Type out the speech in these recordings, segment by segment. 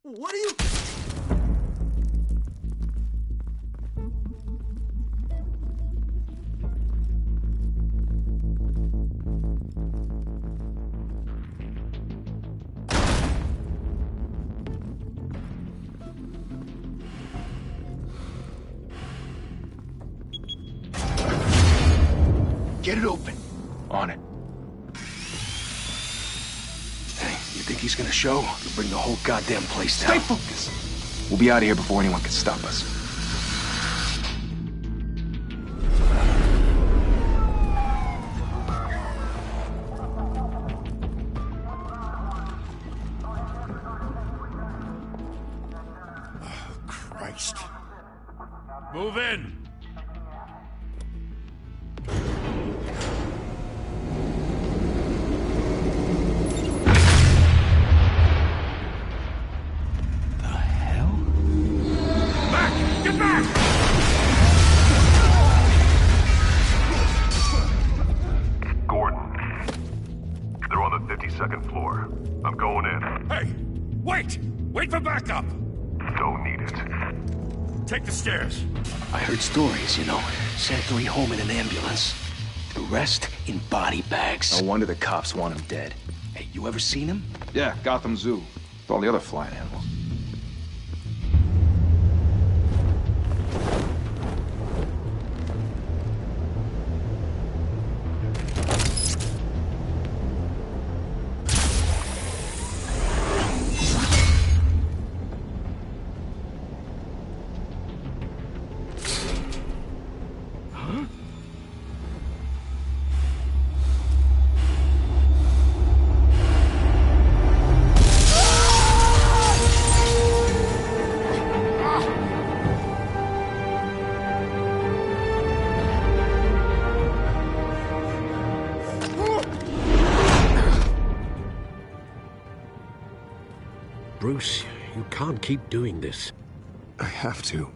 What are you... Get it open. On it. Hey, you think he's gonna show? He'll bring the whole goddamn place down. Stay focused. We'll be out of here before anyone can stop us. Oh, Christ. Move in! Second floor. I'm going in. Hey! Wait! Wait for backup! Don't need it. Take the stairs. I heard stories, you know. Sent 3 home in an ambulance. The rest in body bags. No wonder the cops want him dead. Hey, you ever seen him? Yeah, Gotham Zoo. With all the other flying animals. Bruce, you can't keep doing this. I have to.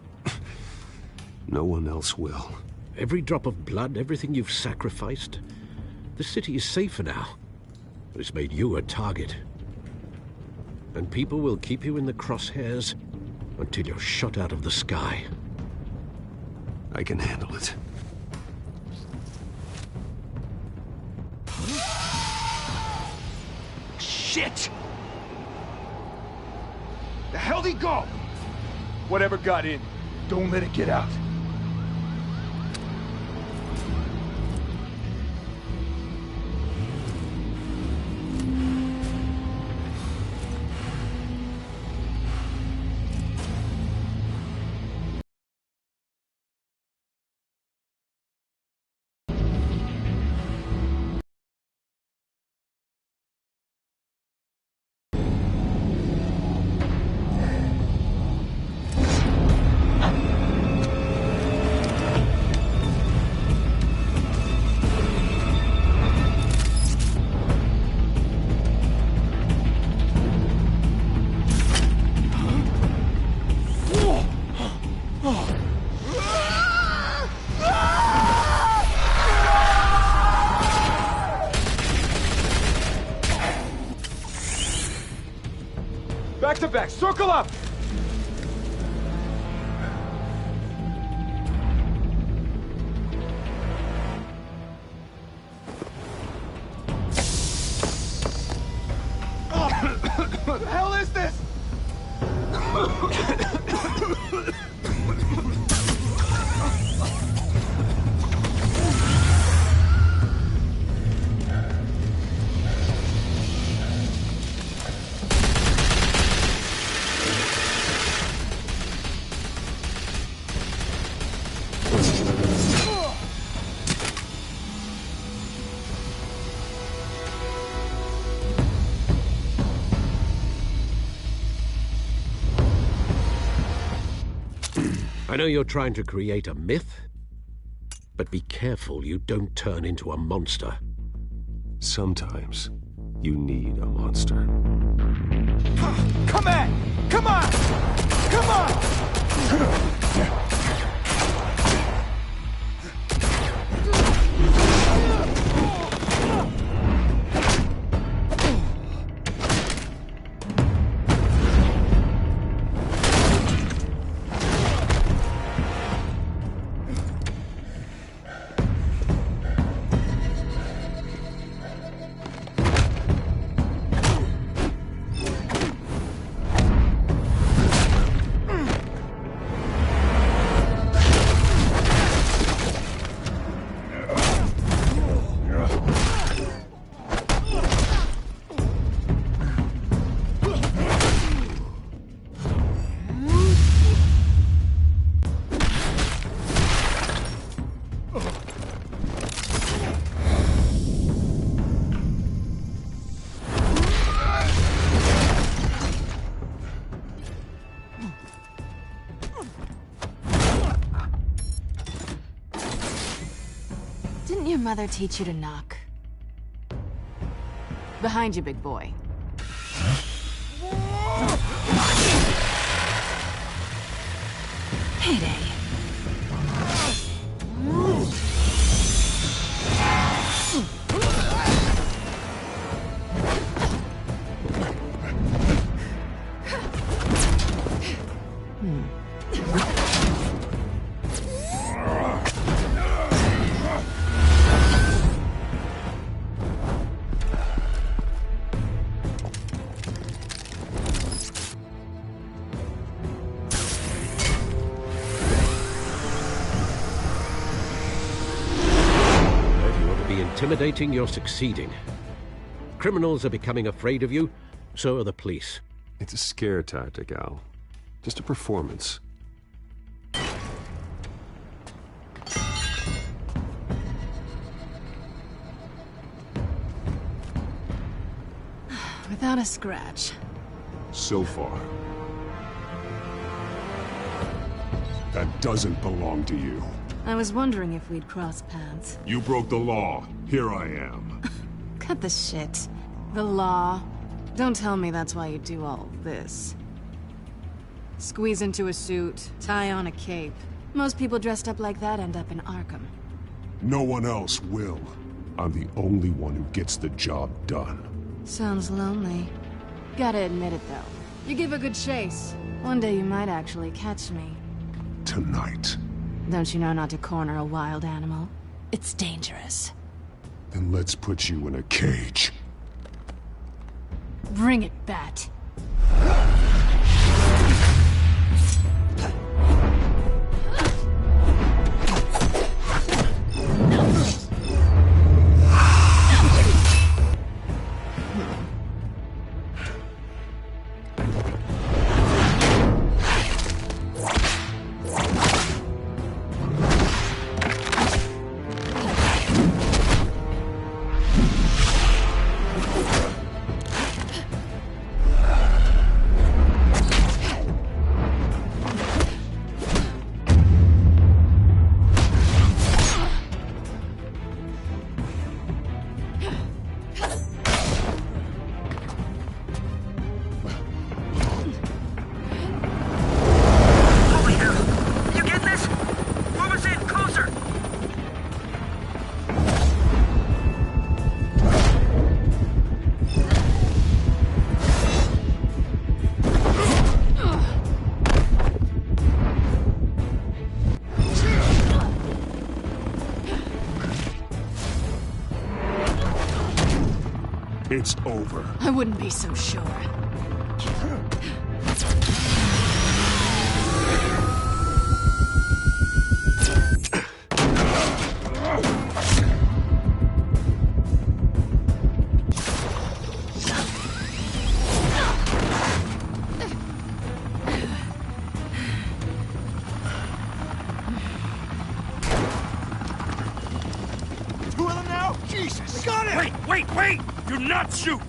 No one else will. Every drop of blood, everything you've sacrificed. The city is safer now, but it's made you a target. And people will keep you in the crosshairs until you're shot out of the sky. I can handle it. Shit! The hell'd he go? Whatever got in, don't let it get out. Back to back, circle up! What the hell is this? I know you're trying to create a myth, but be careful you don't turn into a monster. Sometimes you need a monster. Come on! Come on! Come on! Didn't your mother teach you to knock? Behind you, big boy. Heyday. Intimidating, you're succeeding. Criminals are becoming afraid of you, so are the police. It's a scare tactic, Al. Just a performance. Without a scratch. So far. That doesn't belong to you. I was wondering if we'd cross paths. You broke the law. Here I am. Cut the shit. The law. Don't tell me that's why you do all this. Squeeze into a suit, tie on a cape. Most people dressed up like that end up in Arkham. No one else will. I'm the only one who gets the job done. Sounds lonely. Gotta admit it, though. You give a good chase. One day you might actually catch me. Tonight. Don't you know not to corner a wild animal? It's dangerous. Then let's put you in a cage. Bring it, Bat. It's over. I wouldn't be so sure. Two of them now? Jesus! Got it! Wait! Do not shoot!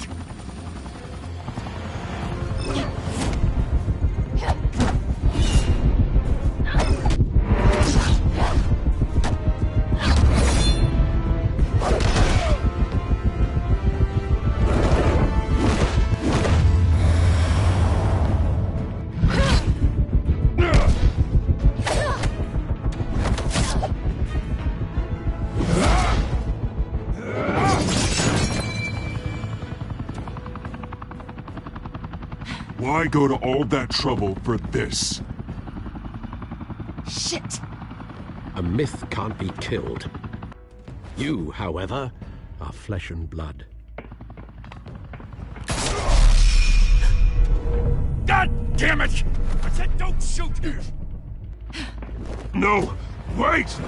Why go to all that trouble for this? Shit! A myth can't be killed. You, however, are flesh and blood. God damn it! I said don't shoot! No! Wait!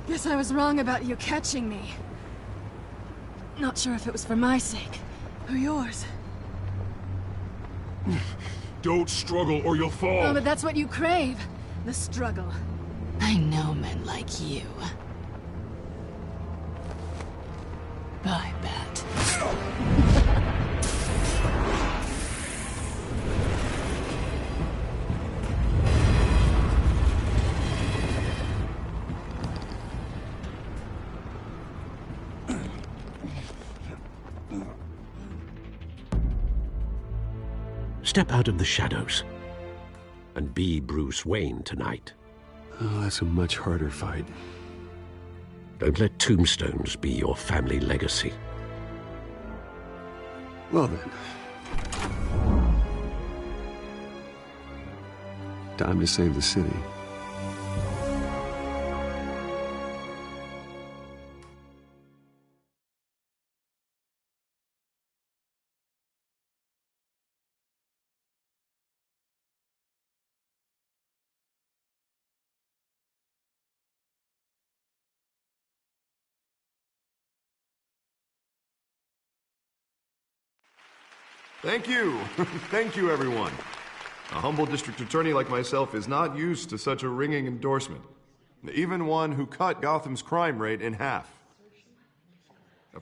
Guess I was wrong about you catching me. Not sure if it was for my sake, or yours. Don't struggle or you'll fall. Oh, but that's what you crave. The struggle. I know men like you. I bet. Step out of the shadows and be Bruce Wayne tonight. Oh, that's a much harder fight. Don't let tombstones be your family legacy. Well then. Time to save the city. Thank you. Thank you, everyone. A humble district attorney like myself is not used to such a ringing endorsement. Even one who cut Gotham's crime rate in half.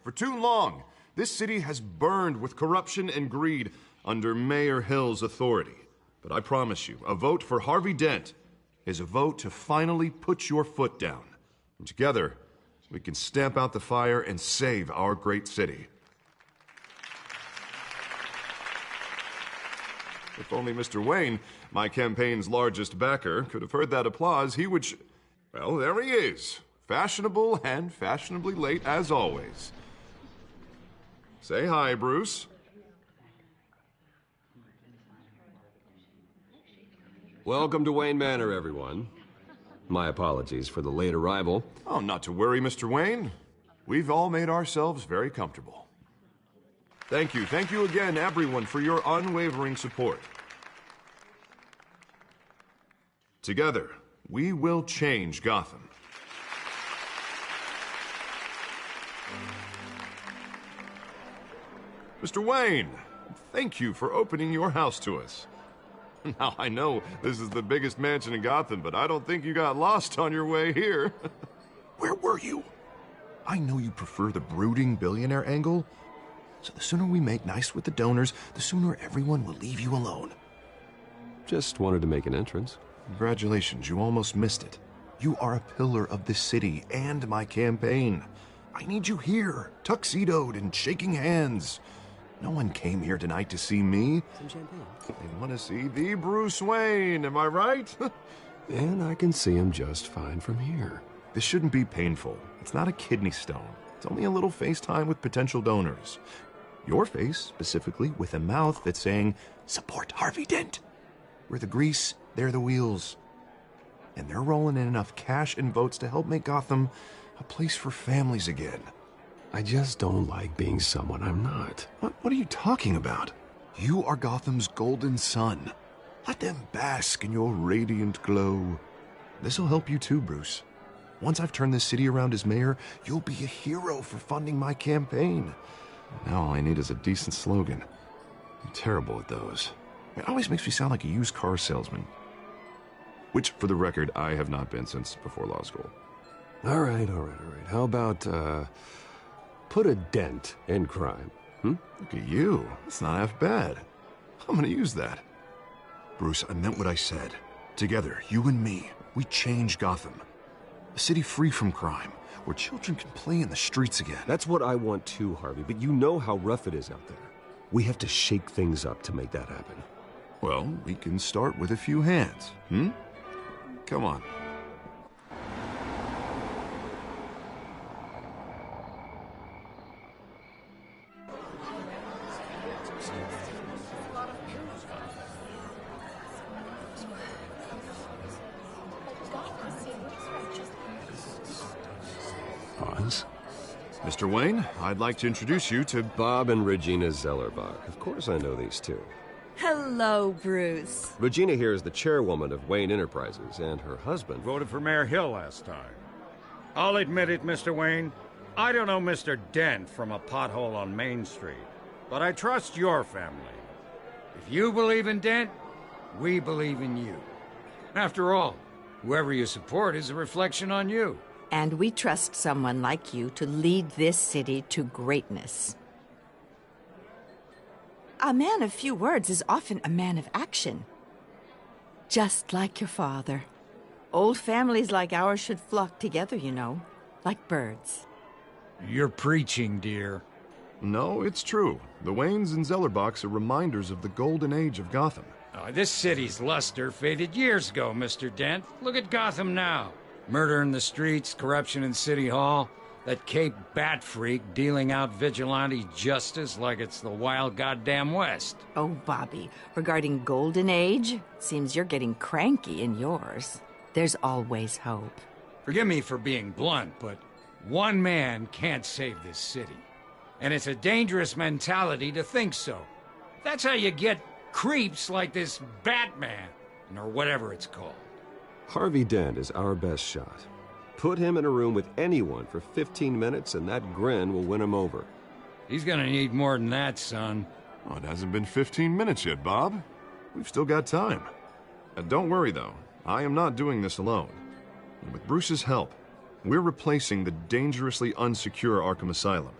For too long, this city has burned with corruption and greed under Mayor Hill's authority. But I promise you, a vote for Harvey Dent is a vote to finally put your foot down. And together, we can stamp out the fire and save our great city. If only Mr. Wayne, my campaign's largest backer, could have heard that applause, he would well, there he is. Fashionable and fashionably late as always. Say hi, Bruce. Welcome to Wayne Manor, everyone. My apologies for the late arrival. Oh, not to worry, Mr. Wayne. We've all made ourselves very comfortable. Thank you again, everyone, for your unwavering support. Together, we will change Gotham. Mr. Wayne, thank you for opening your house to us. Now, I know this is the biggest mansion in Gotham, but I don't think you got lost on your way here. Where were you? I know you prefer the brooding billionaire angle, so the sooner we make nice with the donors, the sooner everyone will leave you alone. Just wanted to make an entrance. Congratulations, you almost missed it. You are a pillar of this city and my campaign. I need you here, tuxedoed and shaking hands. No one came here tonight to see me. Some champagne. They want to see the Bruce Wayne, am I right? And I can see him just fine from here. This shouldn't be painful. It's not a kidney stone. It's only a little FaceTime with potential donors. Your face, specifically, with a mouth that's saying, support Harvey Dent. We're the grease, they're the wheels. And they're rolling in enough cash and votes to help make Gotham a place for families again. I just don't like being someone I'm not. What are you talking about? You are Gotham's golden sun. Let them bask in your radiant glow. This'll help you too, Bruce. Once I've turned this city around as mayor, you'll be a hero for funding my campaign. Now all I need is a decent slogan. I'm terrible at those. It always makes me sound like a used car salesman. Which, for the record, I have not been since before law school. All right. How about, put a dent in crime? Look at you. That's not half bad. I'm gonna use that. Bruce, I meant what I said. Together, you and me, we change Gotham. A city free from crime, where children can play in the streets again. That's what I want too, Harvey, but you know how rough it is out there. We have to shake things up to make that happen. Well, we can start with a few hands, Come on. Hans? Mr. Wayne, I'd like to introduce you to... Bob and Regina Zellerbach. Of course I know these two. Hello, Bruce. Regina here is the chairwoman of Wayne Enterprises, and her husband... Voted for Mayor Hill last time. I'll admit it, Mr. Wayne. I don't know Mr. Dent from a pothole on Main Street, but I trust your family. If you believe in Dent, we believe in you. After all, whoever you support is a reflection on you. And we trust someone like you to lead this city to greatness. A man of few words is often a man of action. Just like your father. Old families like ours should flock together, you know, like birds. You're preaching, dear. No, it's true. The Waynes and Zellerbachs are reminders of the golden age of Gotham. This city's luster faded years ago, Mr. Dent. Look at Gotham now. Murder in the streets, corruption in City Hall, that Cape Bat freak dealing out vigilante justice like it's the wild goddamn West. Oh, Bobby, regarding Golden Age, seems you're getting cranky in yours. There's always hope. Forgive me for being blunt, but one man can't save this city. And it's a dangerous mentality to think so. That's how you get creeps like this Batman, or whatever it's called. Harvey Dent is our best shot. Put him in a room with anyone for 15 minutes and that grin will win him over. He's gonna need more than that, son. Oh, it hasn't been 15 minutes yet, Bob. We've still got time. Don't worry, though. I am not doing this alone. And with Bruce's help, we're replacing the dangerously unsecure Arkham Asylum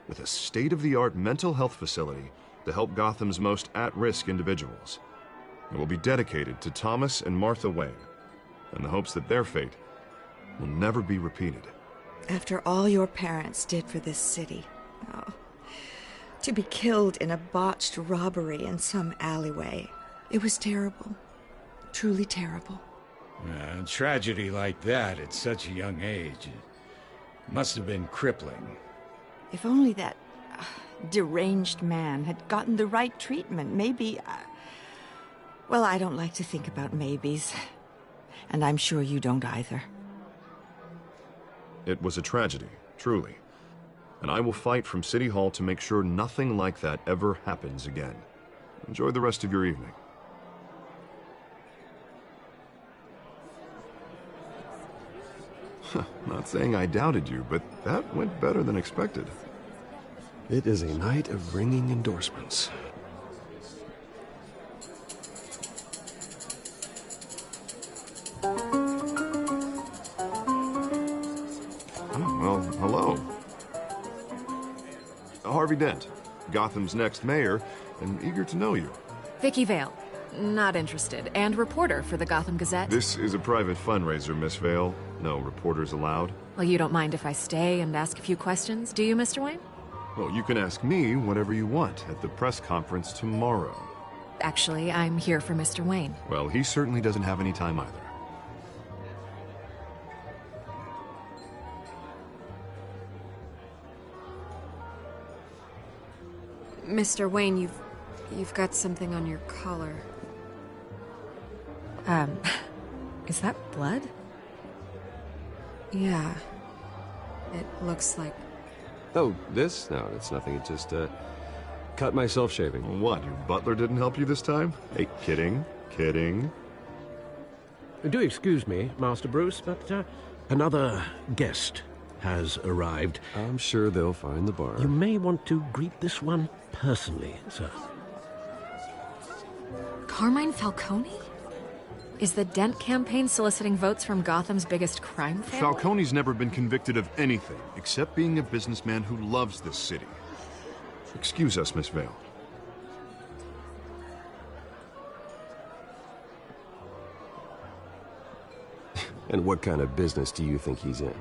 with a state-of-the-art mental health facility to help Gotham's most at-risk individuals. It will be dedicated to Thomas and Martha Wayne, in the hopes that their fate will never be repeated. After all your parents did for this city, to be killed in a botched robbery in some alleyway, it was terrible. Truly terrible. A tragedy like that at such a young age, it must have been crippling. If only that deranged man had gotten the right treatment, maybe... well, I don't like to think about maybes. And I'm sure you don't either. It was a tragedy, truly. And I will fight from City Hall to make sure nothing like that ever happens again. Enjoy the rest of your evening. Not saying I doubted you, but that went better than expected. It is a night of ringing endorsements. Well, hello. Harvey Dent, Gotham's next mayor, and eager to know you. Vicky Vale. Not interested. And reporter for the Gotham Gazette. This is a private fundraiser, Miss Vale. No reporters allowed. Well, you don't mind if I stay and ask a few questions, do you, Mr. Wayne? Well, you can ask me whatever you want at the press conference tomorrow. Actually, I'm here for Mr. Wayne. Well, he certainly doesn't have any time either. Mr. Wayne, you've got something on your collar. Is that blood? Yeah. It looks like... Oh, this? No, it's nothing. It just, cut myself shaving. What, your butler didn't help you this time? Hey, kidding. Kidding. Do excuse me, Master Bruce, but, another guest has arrived. I'm sure they'll find the bar. You may want to greet this one personally, sir. Carmine Falcone? Is the Dent campaign soliciting votes from Gotham's biggest crime family? Falcone's never been convicted of anything except being a businessman who loves this city. Excuse us, Miss Vale. And what kind of business do you think he's in?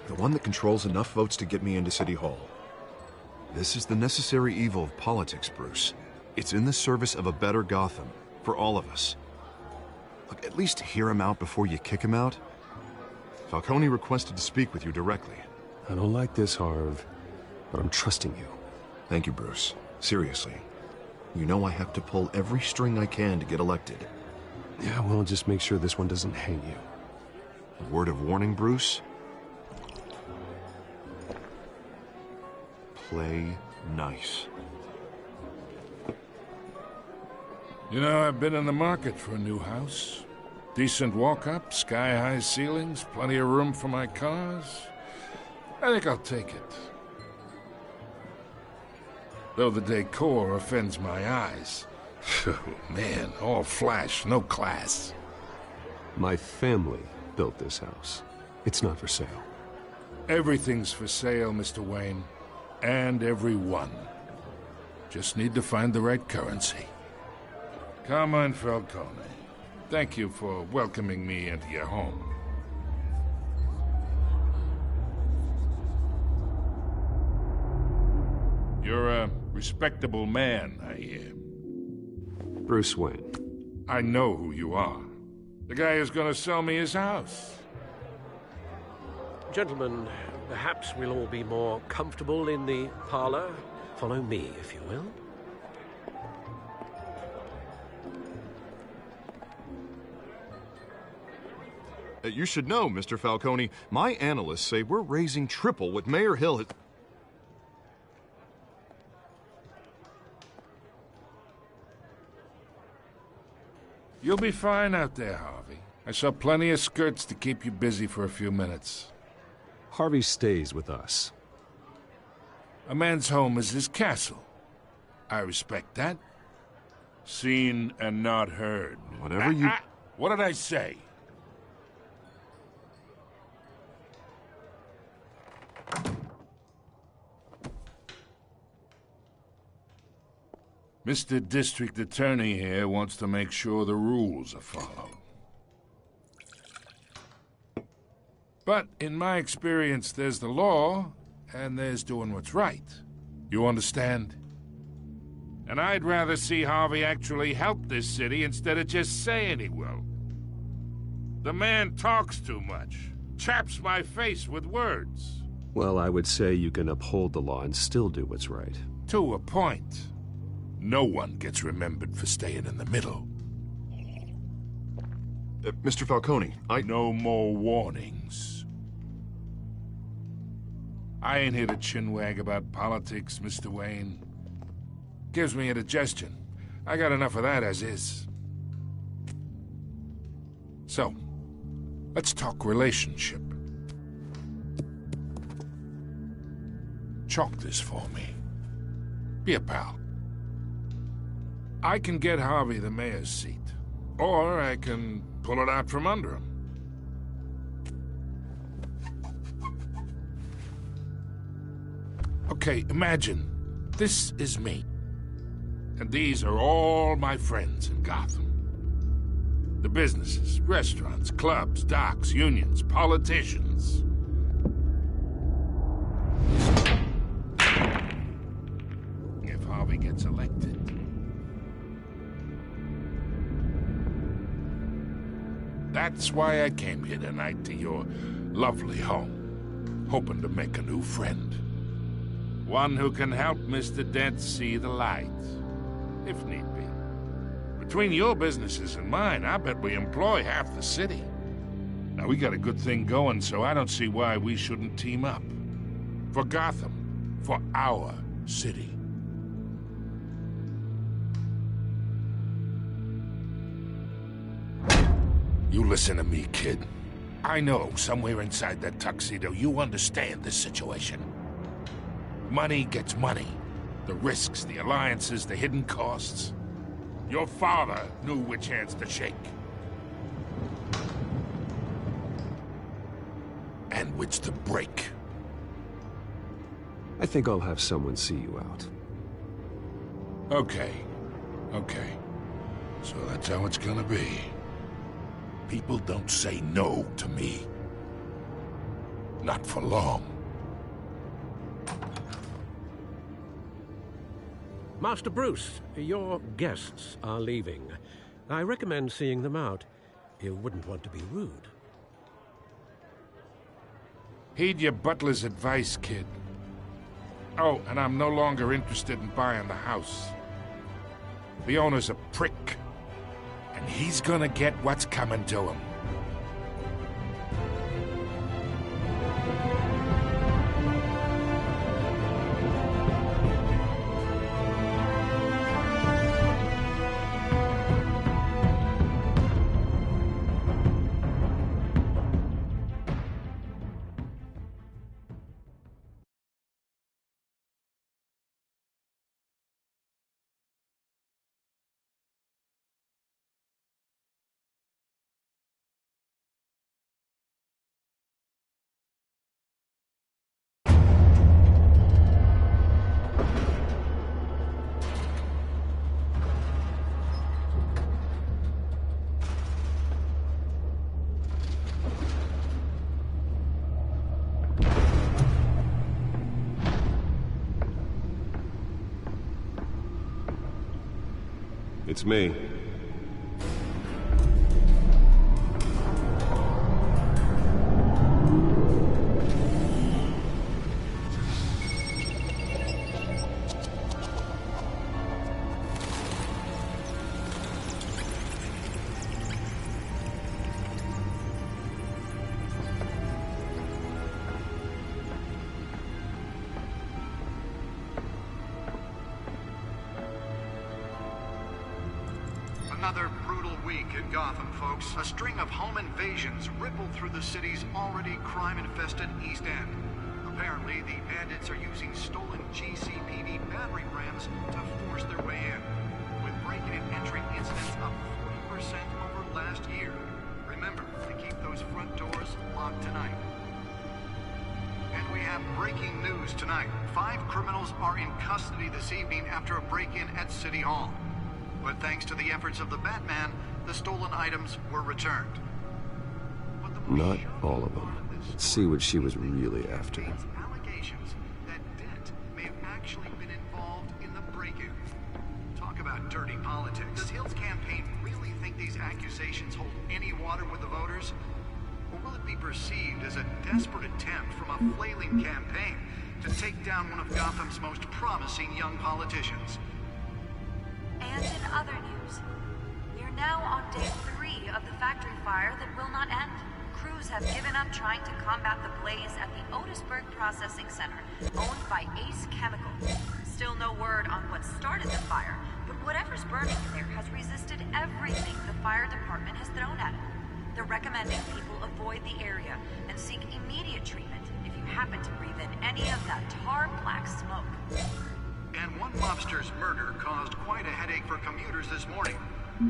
The one that controls enough votes to get me into City Hall. This is the necessary evil of politics, Bruce. It's in the service of a better Gotham, for all of us. Look, at least hear him out before you kick him out. Falcone requested to speak with you directly. I don't like this, Harv, but I'm trusting you. Thank you, Bruce. Seriously. You know I have to pull every string I can to get elected. Yeah, well, just make sure this one doesn't hang you. A word of warning, Bruce? Play nice. You know, I've been in the market for a new house. Decent walk-up, sky-high ceilings, plenty of room for my cars. I think I'll take it. Though the decor offends my eyes. Oh, man, all flash, no class. My family built this house. It's not for sale. Everything's for sale, Mr. Wayne. And everyone. Just need to find the right currency. Carmine Falcone, thank you for welcoming me into your home. You're a respectable man, I hear. Bruce Wayne. I know who you are. The guy who's gonna sell me his house. Gentlemen, perhaps we'll all be more comfortable in the parlor. Follow me, if you will. You should know, Mr. Falcone, my analysts say we're raising triple what Mayor Hill had... You'll be fine out there, Harvey. I saw plenty of skirts to keep you busy for a few minutes. Harvey stays with us. A man's home is his castle. I respect that. Seen and not heard. Whatever you... What did I say? Mr. District Attorney here wants to make sure the rules are followed. But in my experience, there's the law, and there's doing what's right. You understand? And I'd rather see Harvey actually help this city instead of just saying he will. The man talks too much, chaps my face with words. Well, I would say you can uphold the law and still do what's right. To a point. No one gets remembered for staying in the middle. Mr. Falcone, No more warnings. I ain't here to chinwag about politics, Mr. Wayne. Gives me indigestion. I got enough of that as is. So, let's talk relationship. Chalk this for me. Be a pal. I can get Harvey the mayor's seat, or I can pull it out from under him. Okay, imagine, this is me. And these are all my friends in Gotham. The businesses, restaurants, clubs, docks, unions, politicians. If Harvey gets elected, that's why I came here tonight to your lovely home, hoping to make a new friend. One who can help Mr. Dent see the light, if need be. Between your businesses and mine, I bet we employ half the city. Now, we got a good thing going, so I don't see why we shouldn't team up. For Gotham, for our city. You listen to me, kid. I know somewhere inside that tuxedo you understand this situation. Money gets money. The risks, the alliances, the hidden costs. Your father knew which hands to shake. And which to break. I think I'll have someone see you out. Okay. So that's how it's gonna be. People don't say no to me. Not for long. Master Bruce, your guests are leaving. I recommend seeing them out. You wouldn't want to be rude. Heed your butler's advice, kid. Oh, and I'm no longer interested in buying the house. The owner's a prick. And he's gonna get what's coming to him. It's me. Another brutal week in Gotham, folks. A string of home invasions rippled through the city's already crime-infested East End. Apparently, the bandits are using stolen GCPD battering rams to force their way in, with break-in and entry incidents up 40% over last year. Remember to keep those front doors locked tonight. And we have breaking news tonight. 5 criminals are in custody this evening after a break-in at City Hall. But thanks to the efforts of the Batman, the stolen items were returned. Not all of them. Let's see what she was really after. Allegations that Dent may have actually been involved in the break-in. Talk about dirty politics. Does Hill's campaign really think these accusations hold any water with the voters? Or will it be perceived as a desperate attempt from a flailing campaign to take down one of Gotham's most promising young politicians? And in other news, we are now on day 3 of the factory fire that will not end. Crews have given up trying to combat the blaze at the Otisburg Processing Center, owned by Ace Chemical. Still no word on what started the fire, but whatever's burning there has resisted everything the fire department has thrown at it. They're recommending people avoid the area and seek immediate treatment if you happen to breathe in any of that tar black smoke. And one mobster's murder caused quite a headache for commuters this morning.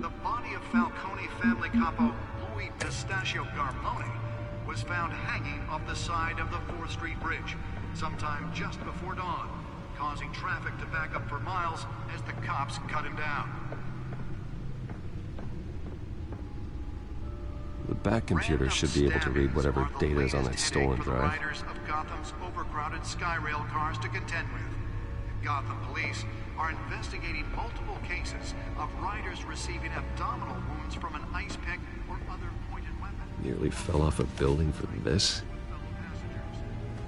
The body of Falcone family capo Louis Pistachio Garmone was found hanging off the side of the 4th Street Bridge sometime just before dawn, causing traffic to back up for miles as the cops cut him down. The back computer should be able to read whatever data is on that stolen drive. Riders of Gotham's overcrowded Skyrail cars to contend with. Gotham police are investigating multiple cases of riders receiving abdominal wounds from an ice pick or other pointed weapon. Nearly fell off a building for this.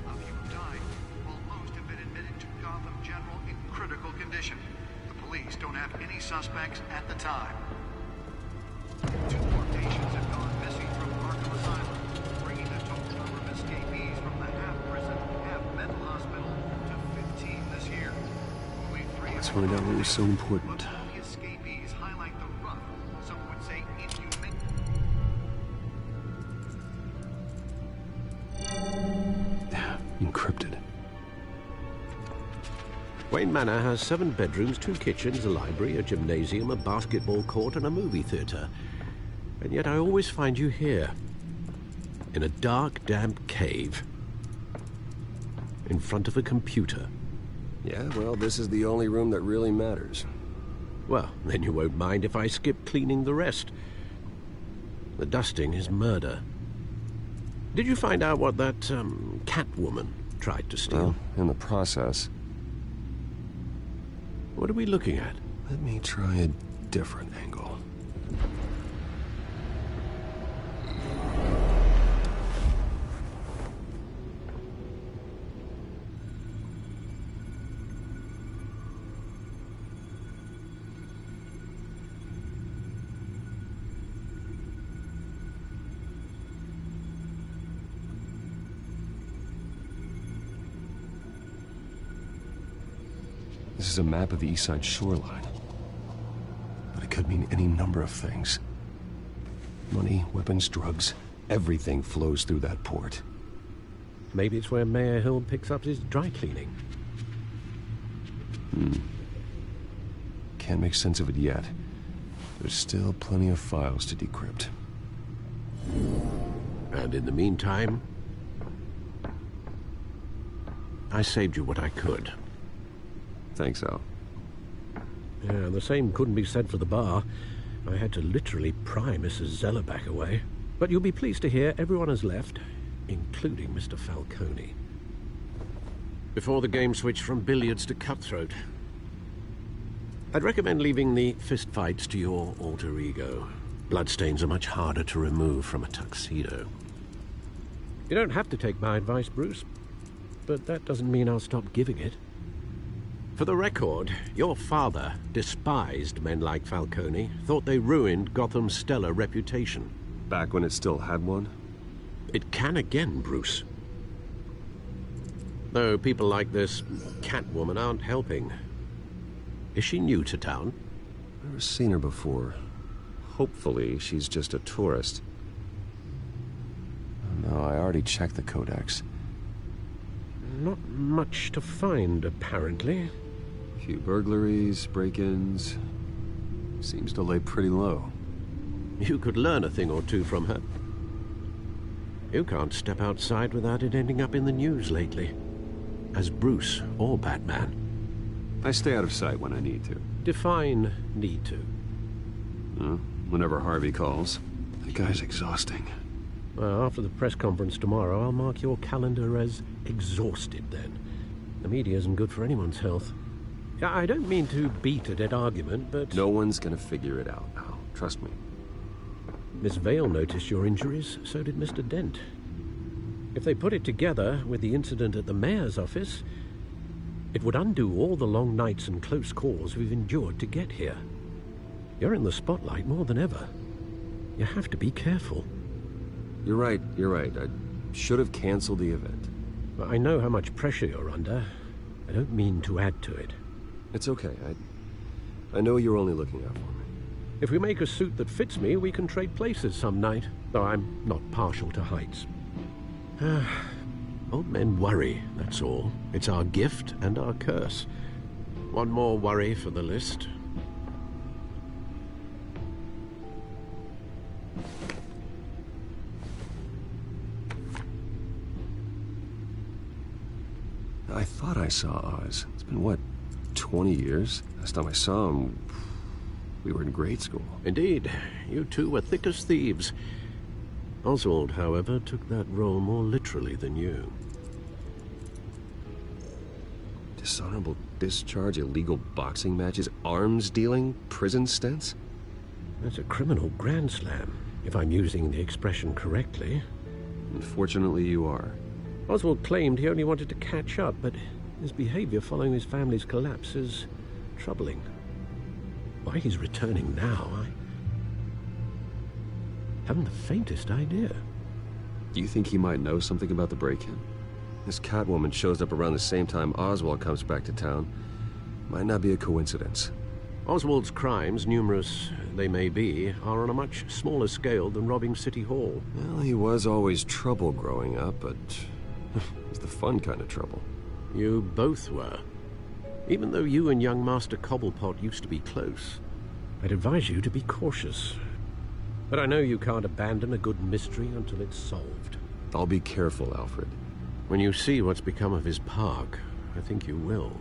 A few have died, while most have been admitted to Gotham General in critical condition. The police don't have any suspects at the time. 2 more patients have gone missing from Arkham Asylum, bringing the total number of escapees from the half-prison, half-mental hospital to 15 this year. Let's find out what was so important. The escapees highlight the rough, some would say inhumane. Encrypted. Wayne Manor has 7 bedrooms, 2 kitchens, a library, a gymnasium, a basketball court, and a movie theater. And yet I always find you here, in a dark, damp cave, in front of a computer. Yeah, well, this is the only room that really matters. Well, then you won't mind if I skip cleaning the rest. The dusting is murder. Did you find out what that, Catwoman tried to steal? Well, in the process. What are we looking at? Let me try a different angle. This is a map of the East Side shoreline. But it could mean any number of things. Money, weapons, drugs, everything flows through that port. Maybe it's where Mayor Hill picks up his dry cleaning. Can't make sense of it yet. There's still plenty of files to decrypt. And in the meantime, I saved you what I could. Thanks, Al. Yeah, the same couldn't be said for the bar. I had to literally pry Mrs. Zellerback away. But you'll be pleased to hear everyone has left, including Mr. Falcone. Before the game switched from billiards to cutthroat. I'd recommend leaving the fistfights to your alter ego. Bloodstains are much harder to remove from a tuxedo. You don't have to take my advice, Bruce, but that doesn't mean I'll stop giving it. For the record, your father despised men like Falcone, thought they ruined Gotham's stellar reputation. Back when it still had one? It can again, Bruce. Though people like this Catwoman aren't helping. Is she new to town? Never seen her before. Hopefully, she's just a tourist. No, I already checked the codex. Not much to find, apparently. A few burglaries, break-ins. Seems to lay pretty low. You could learn a thing or two from her. You can't step outside without it ending up in the news lately. As Bruce or Batman. I stay out of sight when I need to. Define need to. Whenever Harvey calls. That guy's exhausting. Well, after the press conference tomorrow, I'll mark your calendar as exhausted then. The media isn't good for anyone's health. I don't mean to beat a dead argument, but... No one's gonna figure it out now. Trust me. Miss Vale noticed your injuries, so did Mr. Dent. If they put it together with the incident at the mayor's office, it would undo all the long nights and close calls we've endured to get here. You're in the spotlight more than ever. You have to be careful. You're right. I should have canceled the event. I know how much pressure you're under. I don't mean to add to it. It's okay. I know you're only looking out for me. If we make a suit that fits me, we can trade places some night, though I'm not partial to heights. Old men worry, that's all. It's our gift and our curse. One more worry for the list. I thought I saw Oz. It's been, what, 20 years? Last time I saw him, we were in grade school. Indeed. You two were thick as thieves. Oswald, however, took that role more literally than you. Dishonorable discharge, illegal boxing matches, arms dealing, prison stints? That's a criminal grand slam, if I'm using the expression correctly. Unfortunately, you are. Oswald claimed he only wanted to catch up, but his behavior following his family's collapse is troubling. Why he's returning now, I haven't the faintest idea. Do you think he might know something about the break-in? This Catwoman shows up around the same time Oswald comes back to town. Might not be a coincidence. Oswald's crimes, numerous they may be, are on a much smaller scale than robbing City Hall. Well, he was always trouble growing up, but it was the fun kind of trouble. You both were. Even though you and young Master Cobblepot used to be close, I'd advise you to be cautious. But I know you can't abandon a good mystery until it's solved. I'll be careful, Alfred. When you see what's become of his park, I think you will.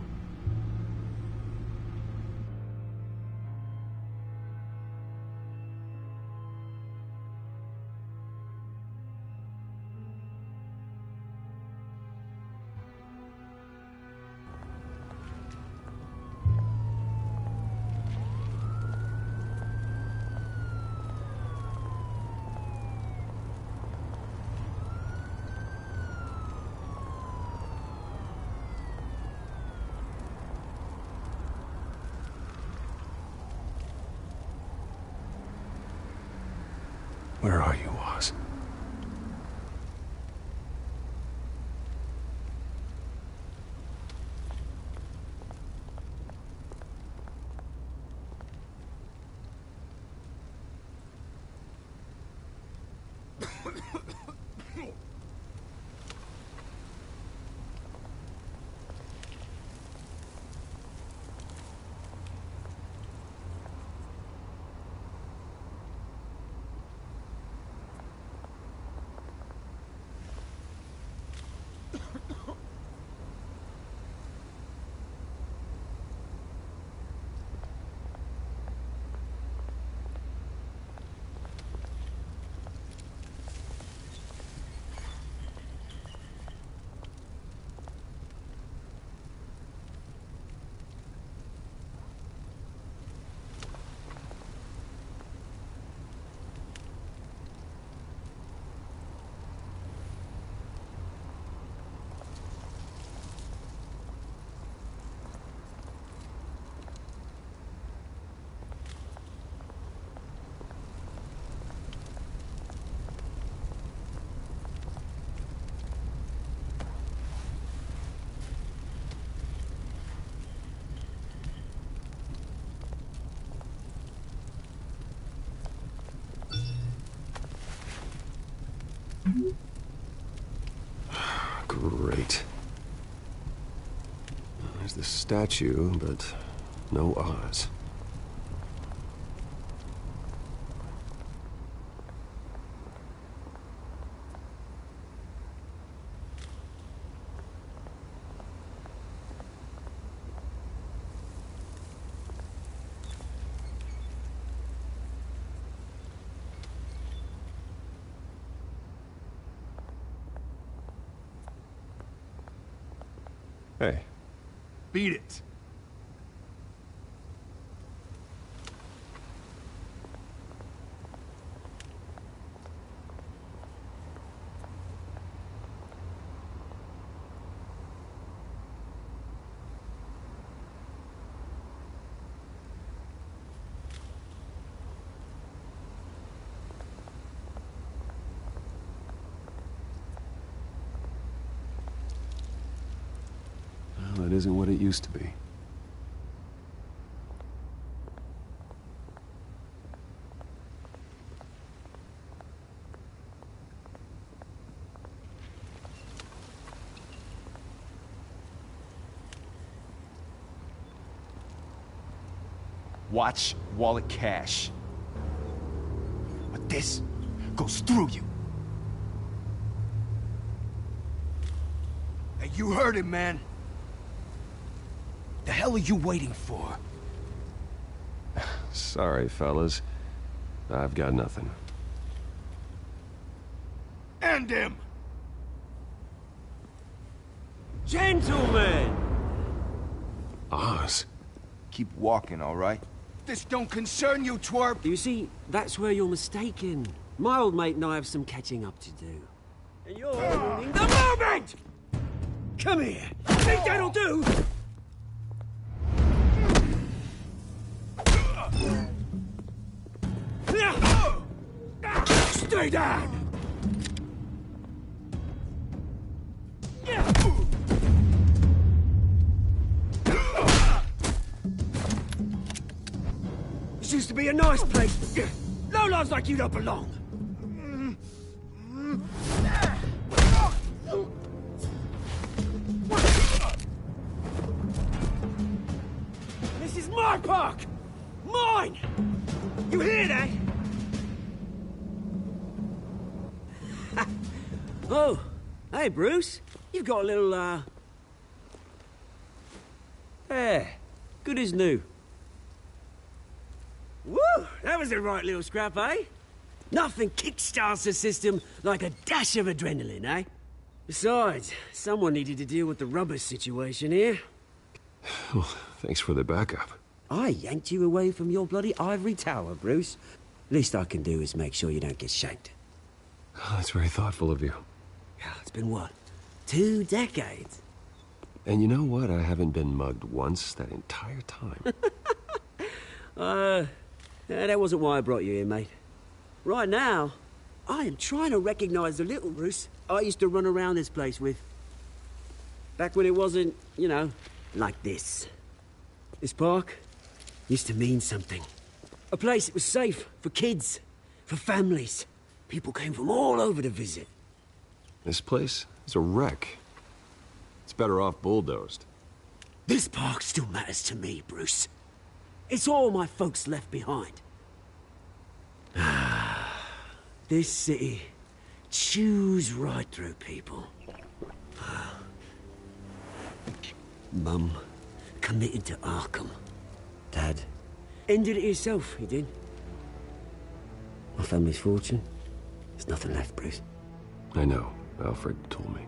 Where are you, Oz? Great. There's the statue, but no Oz. Hey. Beat it. Well, it isn't what it used to be. Watch wallet cash. But this goes through you. Hey, you heard it, man. The hell are you waiting for? Sorry, fellas. I've got nothing. End him! Gentlemen! Oz. Keep walking, all right? This don't concern you, twerp! You see, that's where you're mistaken. My old mate and I have some catching up to do. And you're ruining the moment! Come here! Think that'll do? Stay down! This used to be a nice place. Lowlifes like you don't belong. This is my park! Mine! You hear that? Oh, hey, Bruce. You've got a little, There. Good as new. Woo! That was a right little scrap, eh? Nothing kickstarts the system like a dash of adrenaline, eh? Besides, someone needed to deal with the rubber situation here. Well, thanks for the backup. I yanked you away from your bloody ivory tower, Bruce. Least I can do is make sure you don't get shanked. Oh, that's very thoughtful of you. Yeah, it's been what? 2 decades? And you know what? I haven't been mugged once that entire time. That wasn't why I brought you here, mate. Right now, I am trying to recognize the little Bruce I used to run around this place with. Back when it wasn't, you know, like this. This park used to mean something. A place that was safe for kids, for families. People came from all over to visit. This place is a wreck. It's better off bulldozed. This park still matters to me, Bruce. It's all my folks left behind. This city chews right through people. Mum committed to Arkham. Dad ended it himself, he did. My family's fortune, there's nothing left, Bruce. I know. Alfred told me.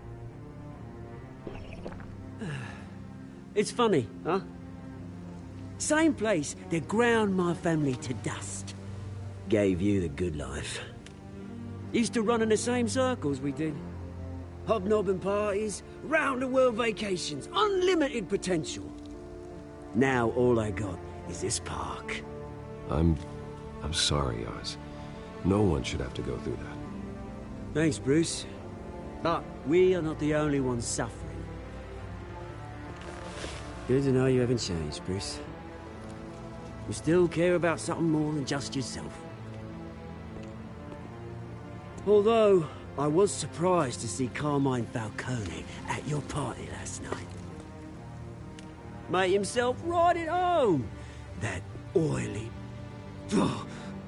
It's funny, huh? Same place that ground my family to dust. Gave you the good life. Used to run in the same circles we did. Hobnobbing parties, round-the-world vacations, unlimited potential. Now all I got is this park. I'm sorry, Oz. No one should have to go through that. Thanks, Bruce. But we are not the only ones suffering. Good to know you haven't changed, Bruce. You still care about something more than just yourself. Although, I was surprised to see Carmine Falcone at your party last night. Made himself right at home. That oily...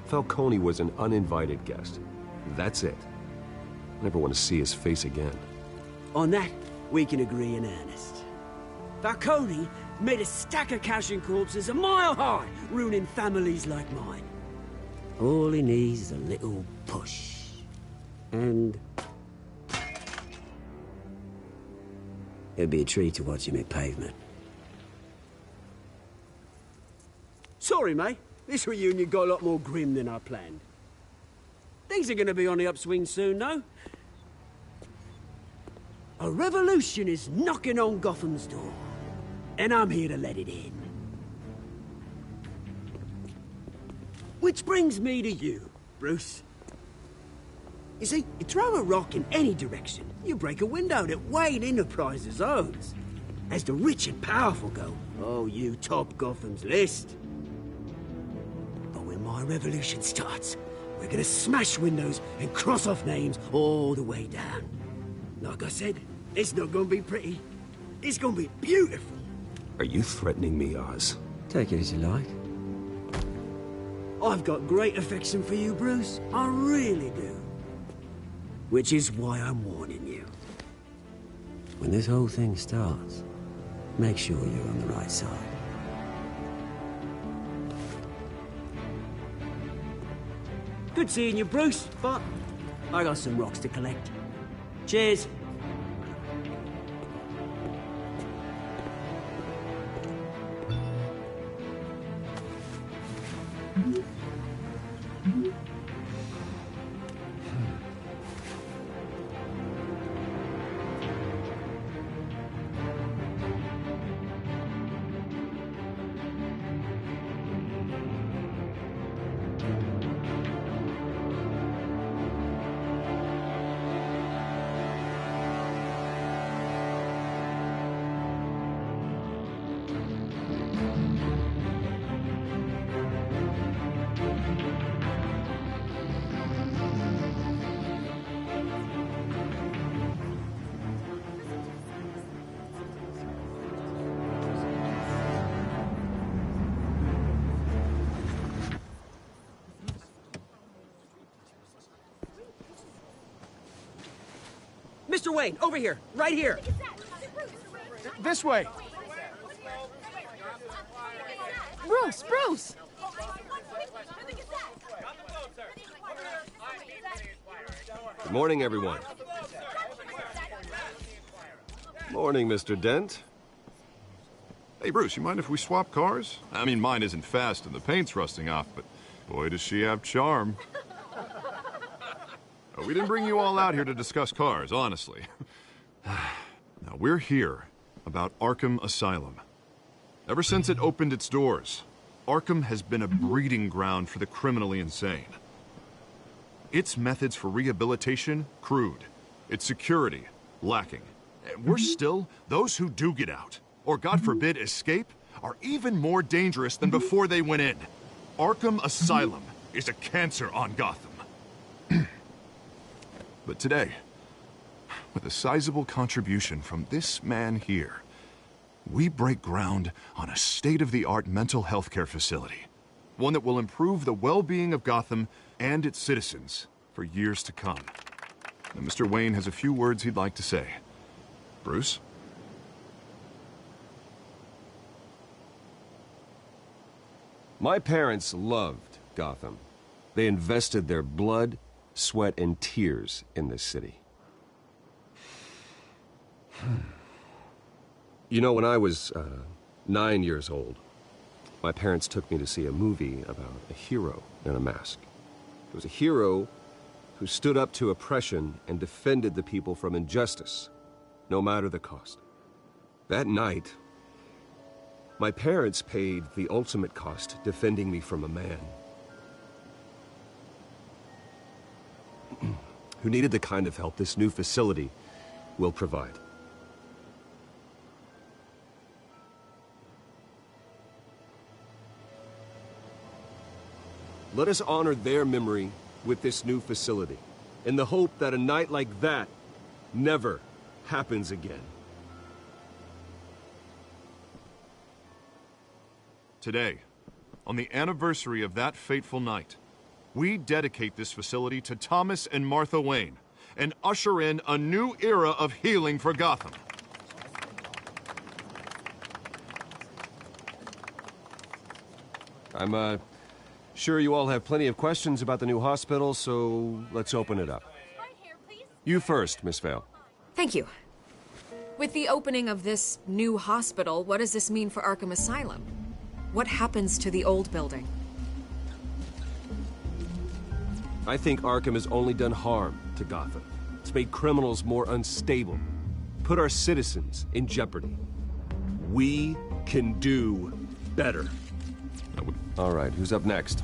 Falcone was an uninvited guest. That's it. I never want to see his face again. On that, we can agree in earnest. Falcone made a stack of cashing corpses a mile high, ruining families like mine. All he needs is a little push. And... it'd be a treat to watch him hit pavement. Sorry, mate. This reunion got a lot more grim than I planned. Things are gonna be on the upswing soon, though. A revolution is knocking on Gotham's door, and I'm here to let it in. Which brings me to you, Bruce. You see, you throw a rock in any direction, you break a window that Wayne Enterprises owns. As the rich and powerful go, oh, you top Gotham's list. But when my revolution starts, we're gonna smash windows and cross off names all the way down. Like I said, it's not gonna be pretty. It's gonna be beautiful. Are you threatening me, Oz? Take it as you like. I've got great affection for you, Bruce. I really do. Which is why I'm warning you. When this whole thing starts, make sure you're on the right side. Good seeing you, Bruce, but I got some rocks to collect. Cheers. Mr. Wayne, over here, right here. This way. Bruce! Good morning, everyone. Morning, Mr. Dent. Hey, Bruce, you mind if we swap cars? I mean, mine isn't fast and the paint's rusting off, but boy, does she have charm. We didn't bring you all out here to discuss cars, honestly. Now, we're here about Arkham Asylum. Ever since it opened its doors, Arkham has been a breeding ground for the criminally insane. Its methods for rehabilitation, crude. Its security, lacking. Worse still, those who do get out, or God forbid escape, are even more dangerous than before they went in. Arkham Asylum is a cancer on Gotham. But today, with a sizable contribution from this man here, we break ground on a state-of-the-art mental health care facility. One that will improve the well-being of Gotham and its citizens for years to come. And Mr. Wayne has a few words he'd like to say. Bruce? My parents loved Gotham. They invested their blood, sweat, and tears in this city. You know, when I was 9 years old, my parents took me to see a movie about a hero in a mask. It was a hero who stood up to oppression and defended the people from injustice, no matter the cost. That night, my parents paid the ultimate cost defending me from a man who needed the kind of help this new facility will provide. Let us honor their memory with this new facility in the hope that a night like that never happens again. Today, on the anniversary of that fateful night, we dedicate this facility to Thomas and Martha Wayne and usher in a new era of healing for Gotham. I'm, sure you all have plenty of questions about the new hospital, so let's open it up. You first, Miss Vale. Thank you. With the opening of this new hospital, what does this mean for Arkham Asylum? What happens to the old building? I think Arkham has only done harm to Gotham. It's made criminals more unstable, put our citizens in jeopardy. We can do better. All right, who's up next?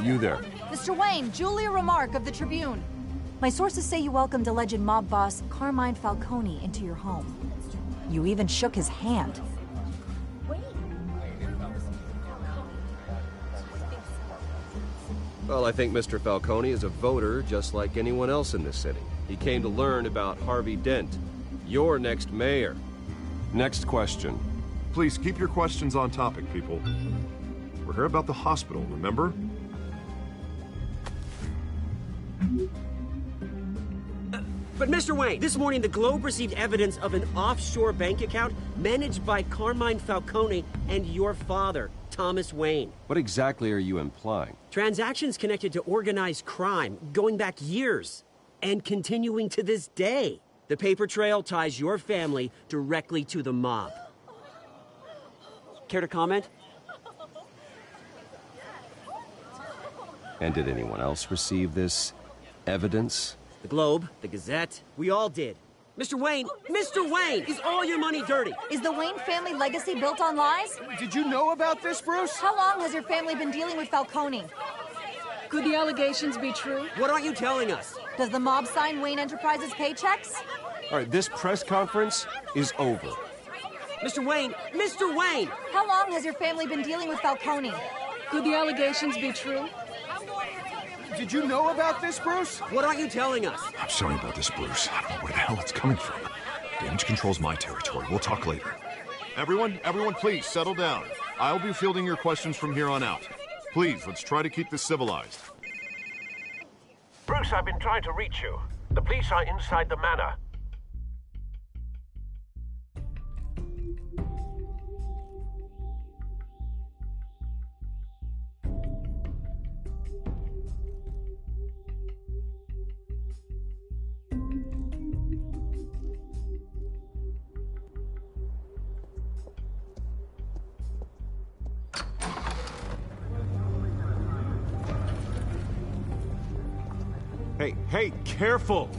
You there. Mr. Wayne, Julia Remark of the Tribune. My sources say you welcomed alleged mob boss Carmine Falcone into your home. You even shook his hand. Well, I think Mr. Falcone is a voter just like anyone else in this city. He came to learn about Harvey Dent, your next mayor. Next question. Please keep your questions on topic, people. We're here about the hospital, remember? But Mr. Wayne, this morning the Globe received evidence of an offshore bank account managed by Carmine Falcone and your father, Thomas Wayne. What exactly are you implying? Transactions connected to organized crime, going back years, and continuing to this day. The paper trail ties your family directly to the mob. Care to comment? And did anyone else receive this evidence? The Globe, the Gazette, we all did. Mr. Wayne, is all your money dirty? Is the Wayne family legacy built on lies? Did you know about this, Bruce? How long has your family been dealing with Falcone? Could the allegations be true? What aren't you telling us? Does the mob sign Wayne Enterprises paychecks? All right, this press conference is over. Mr. Wayne! How long has your family been dealing with Falcone? Could the allegations be true? Did you know about this, Bruce? What aren't you telling us? I'm sorry about this, Bruce. I don't know where the hell it's coming from. Damage control's my territory. We'll talk later. Everyone, please settle down. I'll be fielding your questions from here on out. Please, let's try to keep this civilized. Bruce, I've been trying to reach you. The police are inside the manor. Hey, careful!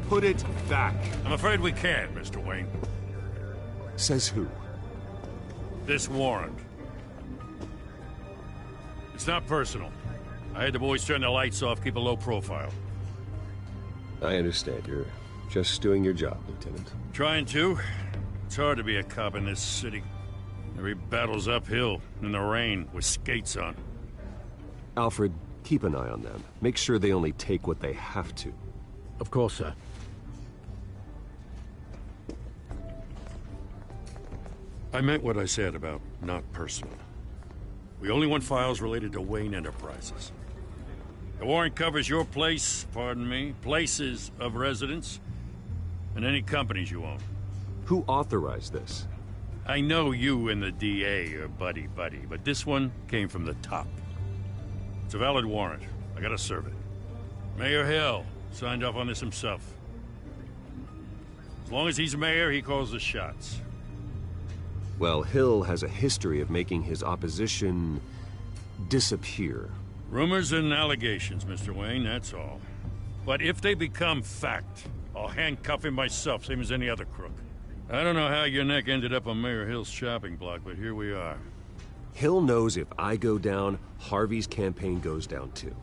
Put it back. I'm afraid we can't, Mr. Wayne. Says who? This warrant. It's not personal. I had the boys turn the lights off, keep a low profile. I understand. You're just doing your job, Lieutenant. Trying to. It's hard to be a cop in this city. Every battle's uphill, in the rain, with skates on. Alfred, keep an eye on them. Make sure they only take what they have to. Of course, sir. I meant what I said about not personal. We only want files related to Wayne Enterprises. The warrant covers your place, pardon me, places of residence, and any companies you own. Who authorized this? I know you and the DA are buddy-buddy, but this one came from the top. It's a valid warrant. I gotta serve it. Mayor Hill signed off on this himself. As long as he's mayor, he calls the shots. Well, Hill has a history of making his opposition disappear. Rumors and allegations, Mr. Wayne, that's all. But if they become fact, I'll handcuff him myself, same as any other crook. I don't know how your neck ended up on Mayor Hill's shopping block, but here we are. Hill knows if I go down, Harvey's campaign goes down too.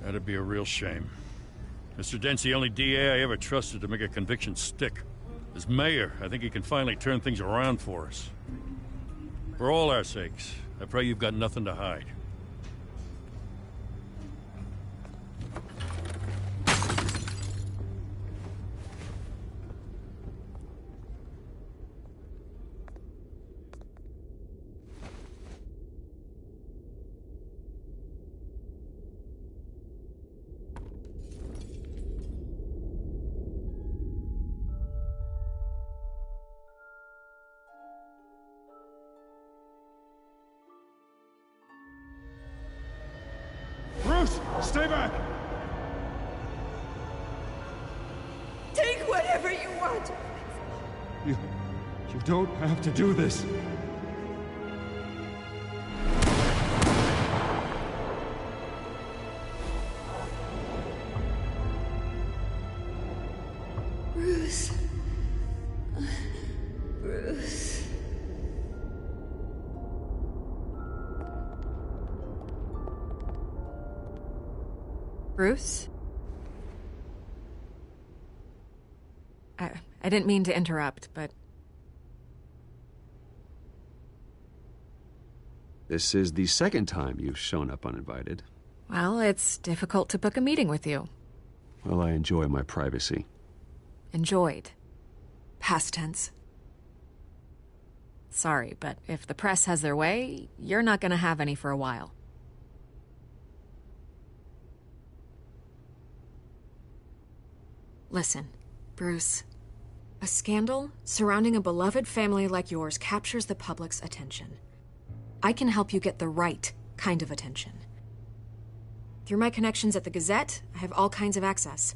That'd be a real shame. Mr. Dent's the only DA I ever trusted to make a conviction stick. As mayor, I think he can finally turn things around for us. For all our sakes, I pray you've got nothing to hide. Stay back! Take whatever you want. You don't have to do this. Bruce. Bruce. Bruce? I didn't mean to interrupt, but... This is the second time you've shown up uninvited. Well, it's difficult to book a meeting with you. Well, I enjoy my privacy. Enjoyed. Past tense. Sorry, but if the press has their way, you're not gonna have any for a while. Listen, Bruce. A scandal surrounding a beloved family like yours captures the public's attention. I can help you get the right kind of attention. Through my connections at the Gazette, I have all kinds of access.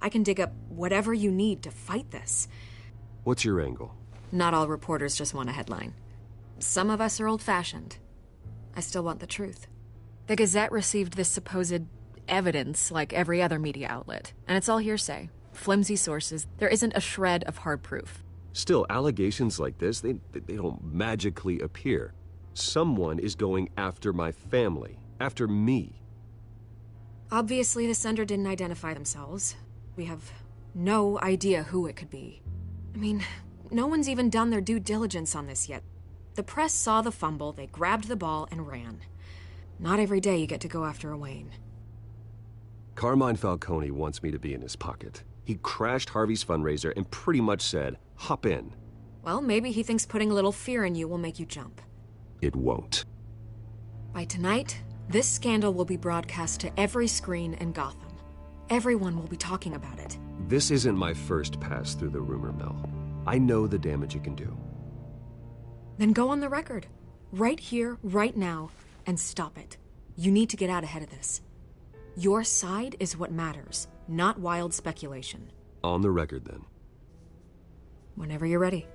I can dig up whatever you need to fight this. What's your angle? Not all reporters just want a headline. Some of us are old-fashioned. I still want the truth. The Gazette received this supposed evidence like every other media outlet, and it's all hearsay. Flimsy sources. There isn't a shred of hard proof. Still, allegations like this, they don't magically appear. Someone is going after my family, after me. Obviously, the sender didn't identify themselves. We have no idea who it could be. I mean, no one's even done their due diligence on this yet. The press saw the fumble, they grabbed the ball and ran. Not every day you get to go after a Wayne. Carmine Falcone wants me to be in his pocket. He crashed Harvey's fundraiser and pretty much said, hop in. Well, maybe he thinks putting a little fear in you will make you jump. It won't. By tonight, this scandal will be broadcast to every screen in Gotham. Everyone will be talking about it. This isn't my first pass through the rumor mill. I know the damage it can do. Then go on the record. Right here, right now, and stop it. You need to get out ahead of this. Your side is what matters, not wild speculation. On the record, then. Whenever you're ready.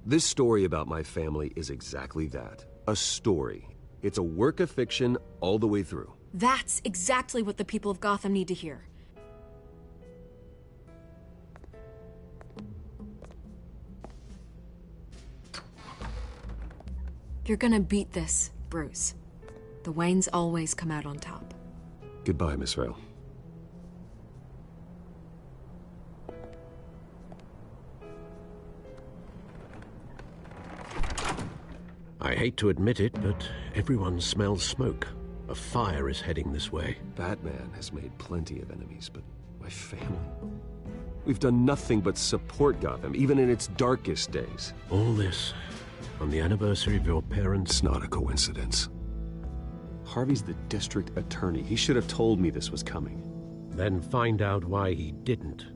This story about my family is exactly that. A story. It's a work of fiction all the way through. That's exactly what the people of Gotham need to hear. You're gonna beat this, Bruce. The Waynes always come out on top. Goodbye, Miss Vale. I hate to admit it, but everyone smells smoke. A fire is heading this way. Batman has made plenty of enemies, but my family... We've done nothing but support Gotham, even in its darkest days. All this on the anniversary of your parents'... It's not a coincidence. Harvey's the district attorney. He should have told me this was coming. Then find out why he didn't.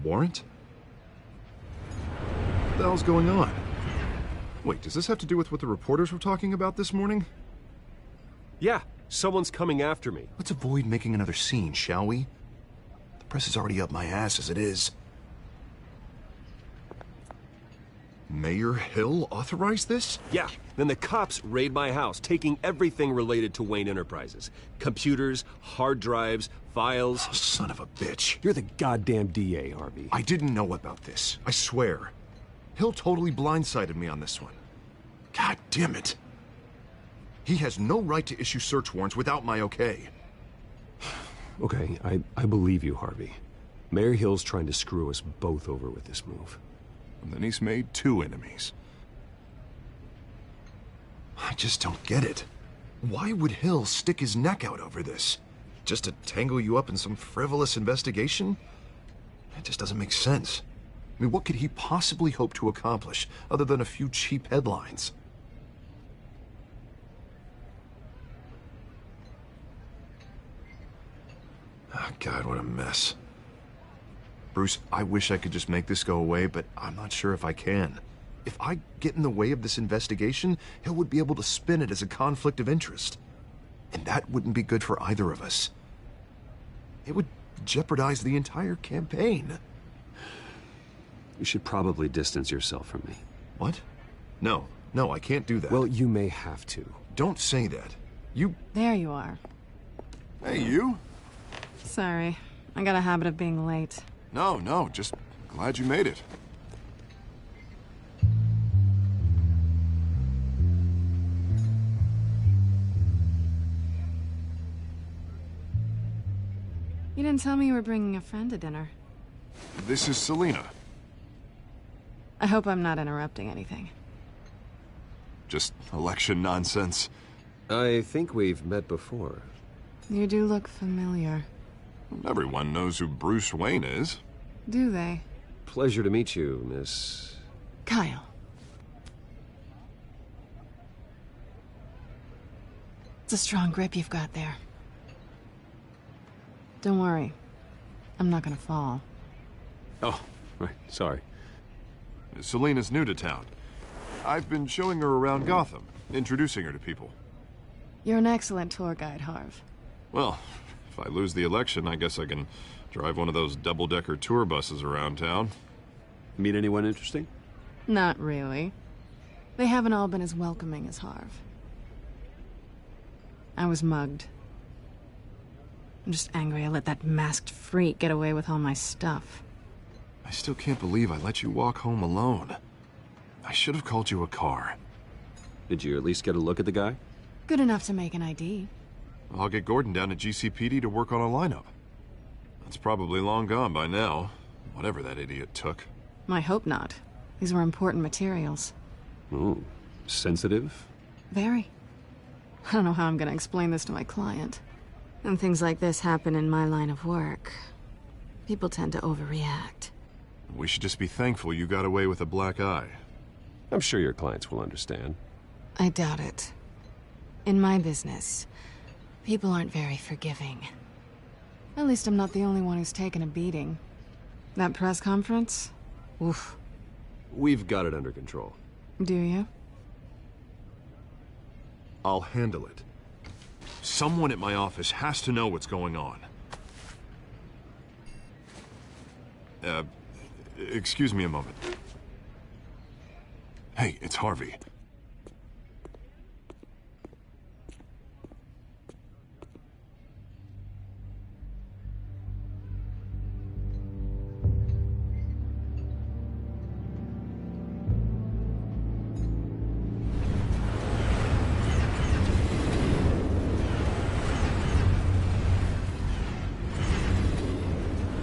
Warrant? What the hell's going on? Wait, does this have to do with what the reporters were talking about this morning? Yeah, someone's coming after me. Let's avoid making another scene, shall we? The press is already up my ass as it is. Mayor Hill authorized this? Yeah, then the cops raid my house, taking everything related to Wayne Enterprises. Computers, hard drives, files. Oh, son of a bitch. You're the goddamn DA, Harvey. I didn't know about this. I swear. Hill totally blindsided me on this one. God damn it. He has no right to issue search warrants without my okay. Okay, I believe you, Harvey. Mayor Hill's trying to screw us both over with this move. And then he's made 2 enemies. I just don't get it. Why would Hill stick his neck out over this? just to tangle you up in some frivolous investigation? It just doesn't make sense. I mean, what could he possibly hope to accomplish other than a few cheap headlines? Oh, God, what a mess. Bruce, I wish I could just make this go away, but I'm not sure if I can. If I get in the way of this investigation, Hill would be able to spin it as a conflict of interest. And that wouldn't be good for either of us. It would jeopardize the entire campaign. You should probably distance yourself from me. What? No, I can't do that. Well, you may have to. Don't say that. You... There you are. Hey, you? Sorry. I got a habit of being late. No, just glad you made it. You didn't tell me you were bringing a friend to dinner. This is Selina. I hope I'm not interrupting anything. Just election nonsense. I think we've met before. You do look familiar. Everyone knows who Bruce Wayne is. Do they? Pleasure to meet you, Miss... Kyle. It's a strong grip you've got there. Don't worry. I'm not gonna fall. Oh, right. Sorry. Selina's new to town. I've been showing her around Gotham, introducing her to people. You're an excellent tour guide, Harv. Well, if I lose the election, I guess I can drive one of those double-decker tour buses around town. Meet anyone interesting? Not really. They haven't all been as welcoming as Harv. I was mugged. I'm just angry I let that masked freak get away with all my stuff. I still can't believe I let you walk home alone. I should have called you a car. Did you at least get a look at the guy? Good enough to make an ID. I'll get Gordon down to GCPD to work on a lineup. That's probably long gone by now, whatever that idiot took. I hope not. These were important materials. Ooh, sensitive? Very. I don't know how I'm gonna explain this to my client. And things like this happen in my line of work. People tend to overreact. We should just be thankful you got away with a black eye. I'm sure your clients will understand. I doubt it. In my business, people aren't very forgiving. At least I'm not the only one who's taken a beating. That press conference? Oof. We've got it under control. Do you? I'll handle it. Someone at my office has to know what's going on. Excuse me a moment. Hey, it's Harvey.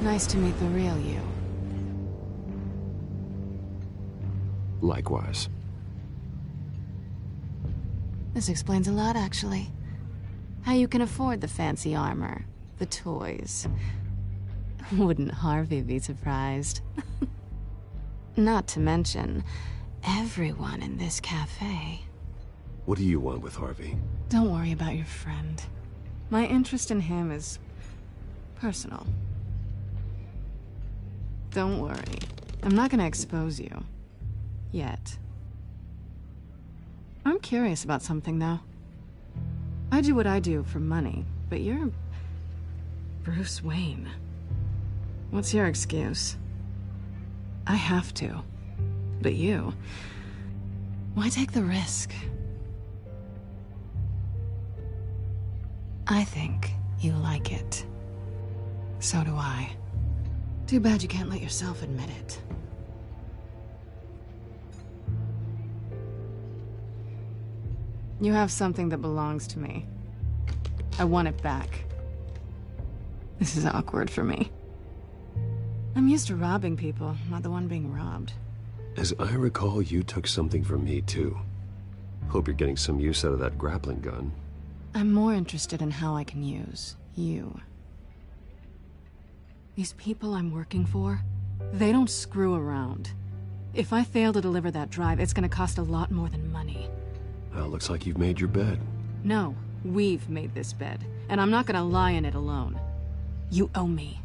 Nice to meet the real you. Likewise. This explains a lot, actually. How you can afford the fancy armor, the toys. Wouldn't Harvey be surprised? Not to mention, everyone in this cafe. What do you want with Harvey? Don't worry about your friend. My interest in him is personal. Don't worry. I'm not gonna expose you. Yet. I'm curious about something, though. I do what I do for money, but you're... Bruce Wayne. What's your excuse? I have to. But you... Why take the risk? I think you like it. So do I. Too bad you can't let yourself admit it. You have something that belongs to me. I want it back. This is awkward for me. I'm used to robbing people, not the one being robbed. As I recall, you took something from me, too. Hope you're getting some use out of that grappling gun. I'm more interested in how I can use You. These people I'm working for, they don't screw around. If I fail to deliver that drive, it's gonna cost a lot more than money. Well, looks like you've made your bed. No, we've made this bed, and I'm not gonna lie in it alone. You owe me.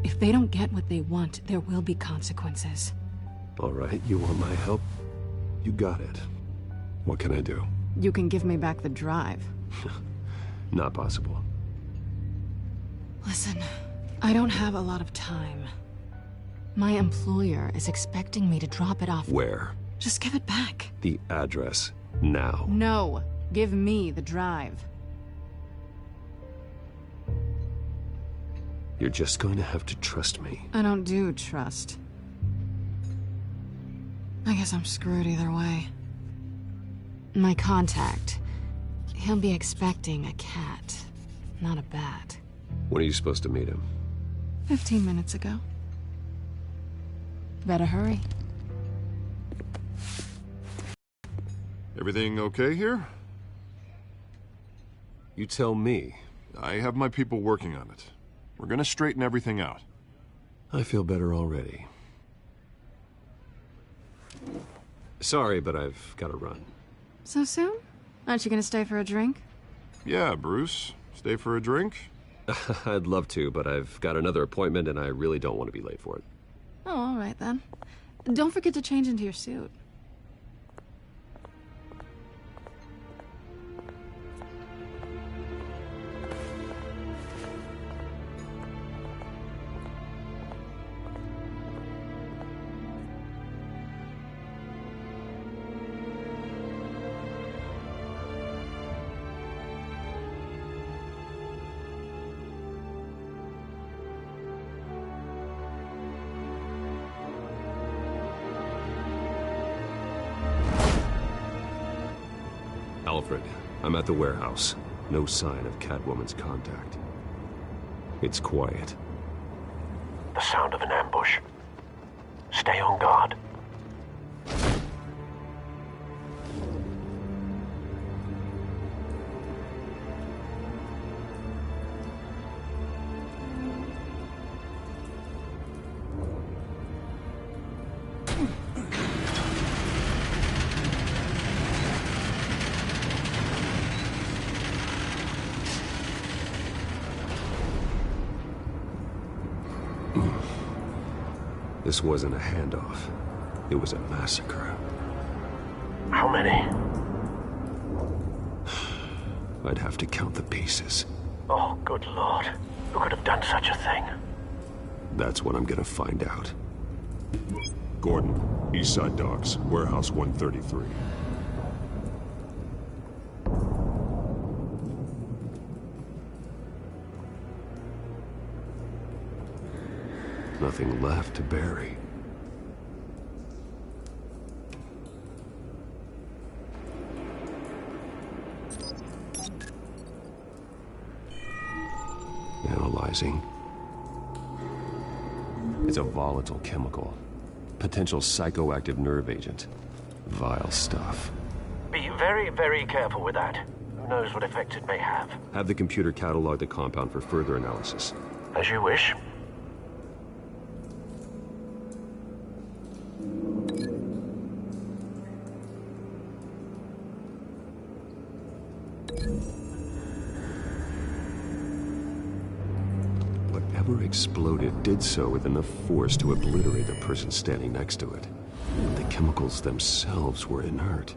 If they don't get what they want, there will be consequences. All right, you want my help? You got it. What can I do? You can give me back the drive. Not possible. Listen, I don't have a lot of time. My employer is expecting me to drop it off. Where? Just give it back. The address, now. No, give me the drive. You're just going to have to trust me. I don't do trust. I guess I'm screwed either way. My contact, he'll be expecting a cat, not a bat. When are you supposed to meet him? 15 minutes ago. Better hurry. Everything okay here? You tell me. I have my people working on it. We're gonna straighten everything out. I feel better already. Sorry, but I've got to run. So soon? Aren't you gonna stay for a drink? Yeah, Bruce. Stay for a drink? I'd love to, but I've got another appointment and I really don't want to be late for it. Oh, all right then. Don't forget to change into your suit. Alfred, I'm at the warehouse. No sign of Catwoman's contact. It's quiet. The sound of an ambush. Stay on guard. This wasn't a handoff. It was a massacre. How many? I'd have to count the pieces. Oh, good Lord. Who could have done such a thing? That's what I'm gonna find out. Gordon, Eastside Docks, Warehouse 133. Nothing left to bury. Analyzing. It's a volatile chemical. Potential psychoactive nerve agent. Vile stuff. Be very, very careful with that. Who knows what effects it may have. Have the computer catalog the compound for further analysis. As you wish. Whatever exploded did so with enough force to obliterate the person standing next to it. But the chemicals themselves were inert,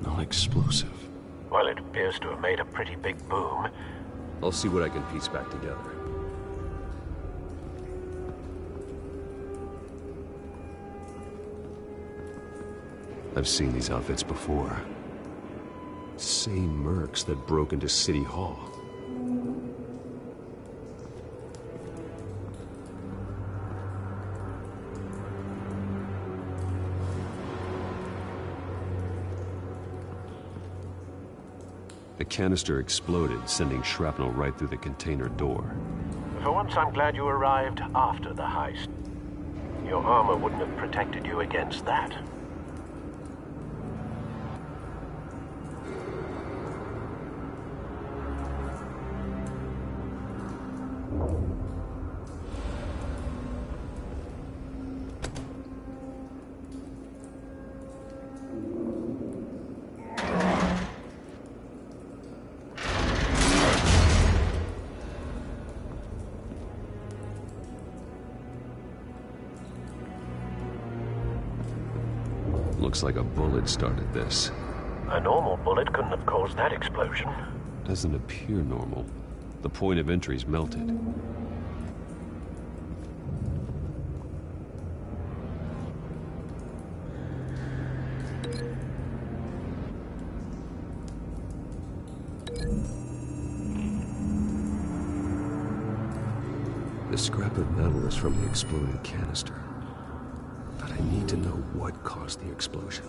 non-explosive. Well, it appears to have made a pretty big boom. I'll see what I can piece back together. I've seen these outfits before. Same mercs that broke into City Hall. The canister exploded, sending shrapnel right through the container door. For once, I'm glad you arrived after the heist. Your armor wouldn't have protected you against that. Looks like a bullet started this. A normal bullet couldn't have caused that explosion. Doesn't appear normal. The point of entry's melted. The scrap of metal is from the exploded canister. But I need to know what caused the explosion.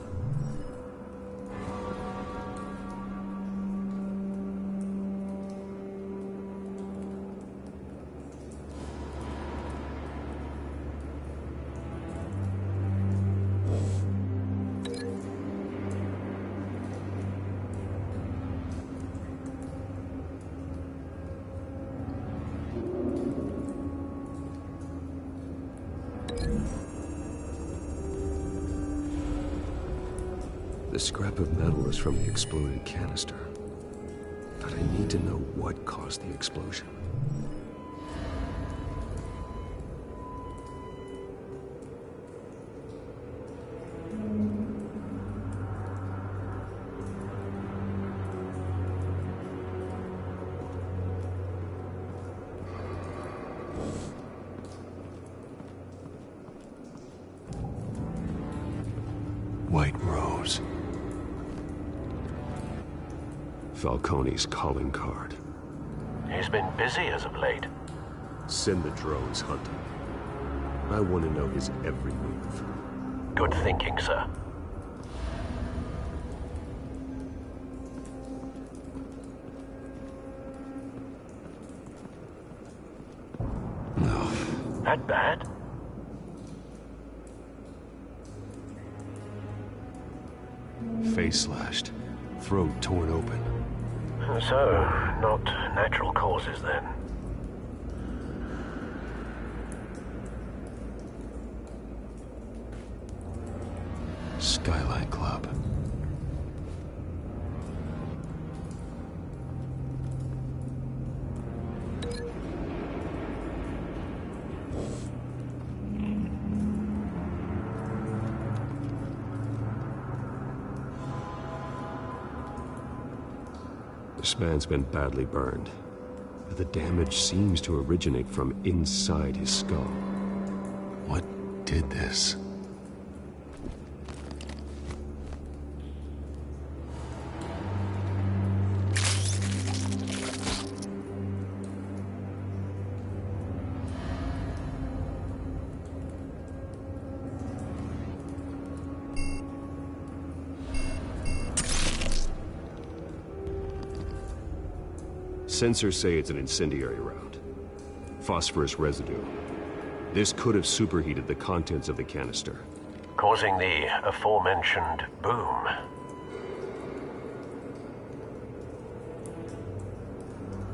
The scrap of metal is from the exploded canister. But I need to know what caused the explosion. White Rose. Falcone's calling card. He's been busy as of late. Send the drones hunting. I want to know his every move. Good thinking, sir. No. That bad? Face slashed. Throat torn open. So, not natural causes then. Skyline Club. This man's been badly burned. But the damage seems to originate from inside his skull. What did this? Sensors say it's an incendiary round. Phosphorus residue. This could have superheated the contents of the canister, causing the aforementioned boom.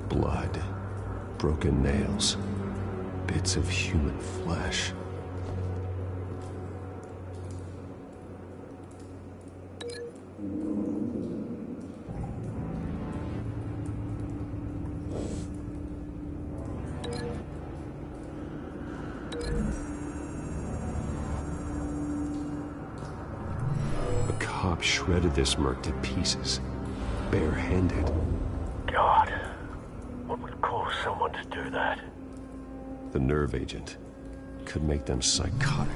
Blood. Broken nails. Bits of human flesh. Shredded this merc to pieces, bare-handed. God, what would cause someone to do that? The nerve agent could make them psychotic.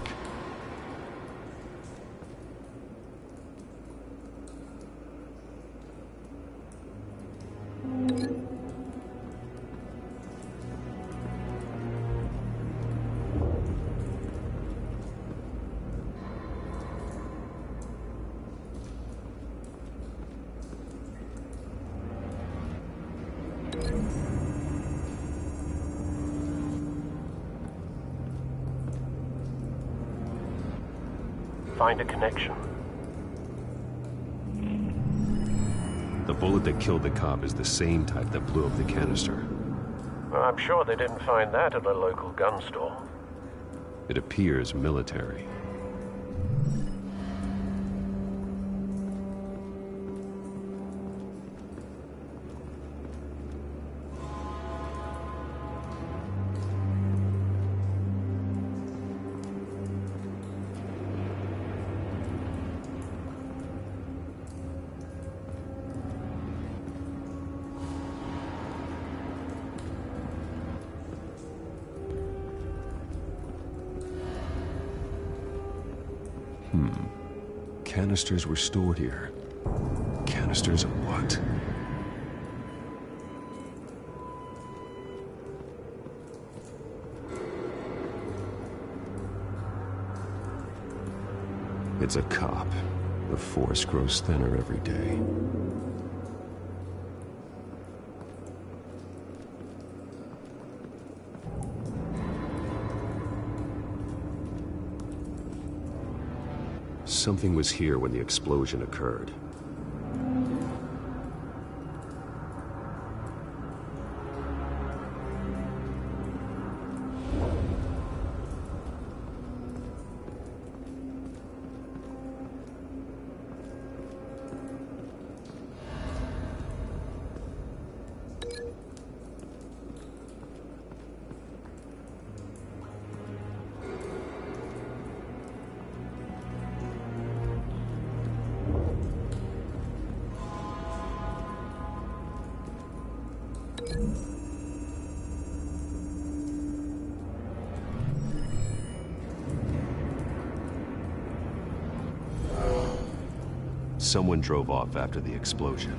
Find a connection. The bullet that killed the cop is the same type that blew up the canister. Well, I'm sure they didn't find that at a local gun store. It appears military. Canisters were stored here. Canisters of what? It's a cop. The force grows thinner every day. Something was here when the explosion occurred. Someone drove off after the explosion.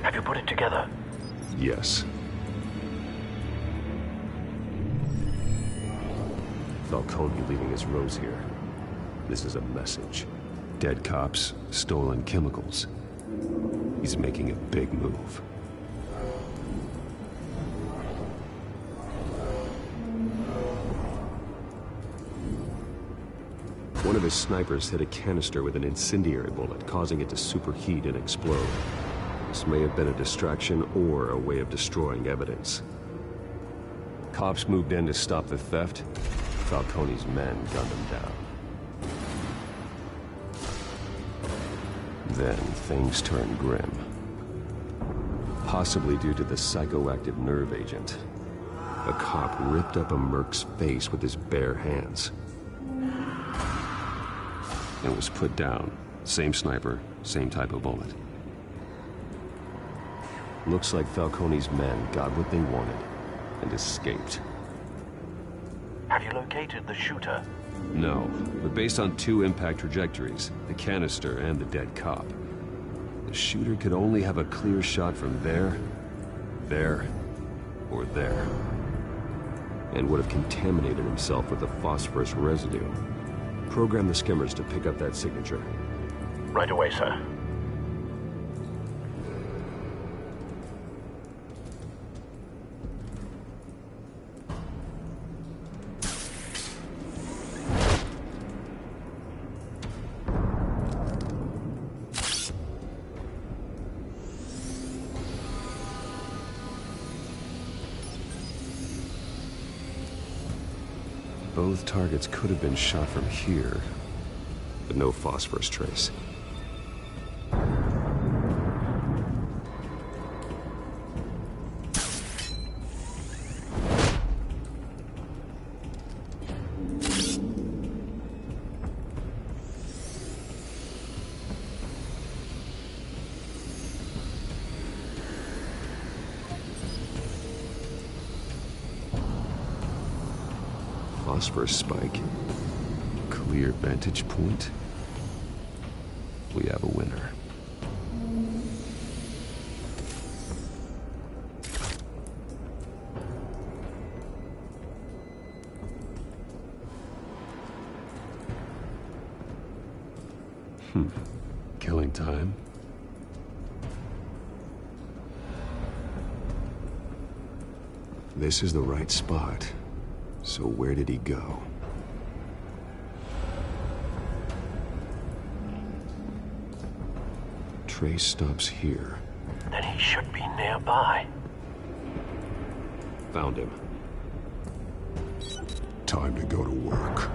Have you put it together? Yes. Falcone leaving his rose here. This is a message. Dead cops, stolen chemicals. He's making a big move. One of his snipers hit a canister with an incendiary bullet, causing it to superheat and explode. This may have been a distraction or a way of destroying evidence. Cops moved in to stop the theft. Falcone's men gunned him down. Then things turned grim. Possibly due to the psychoactive nerve agent. A cop ripped up a merc's face with his bare hands. And was put down. Same sniper, same type of bullet. Looks like Falcone's men got what they wanted and escaped. Have you located the shooter? No, but based on two impact trajectories, the canister and the dead cop, the shooter could only have a clear shot from there, or there, and would have contaminated himself with the phosphorus residue. Program the skimmers to pick up that signature. Right away, sir. Both targets could have been shot from here, but no phosphorus trace. Phosphorus spike. Clear vantage point. We have a winner. Killing time. This is the right spot. So where did he go? Trace stops here. Then he should be nearby. Found him. Time to go to work.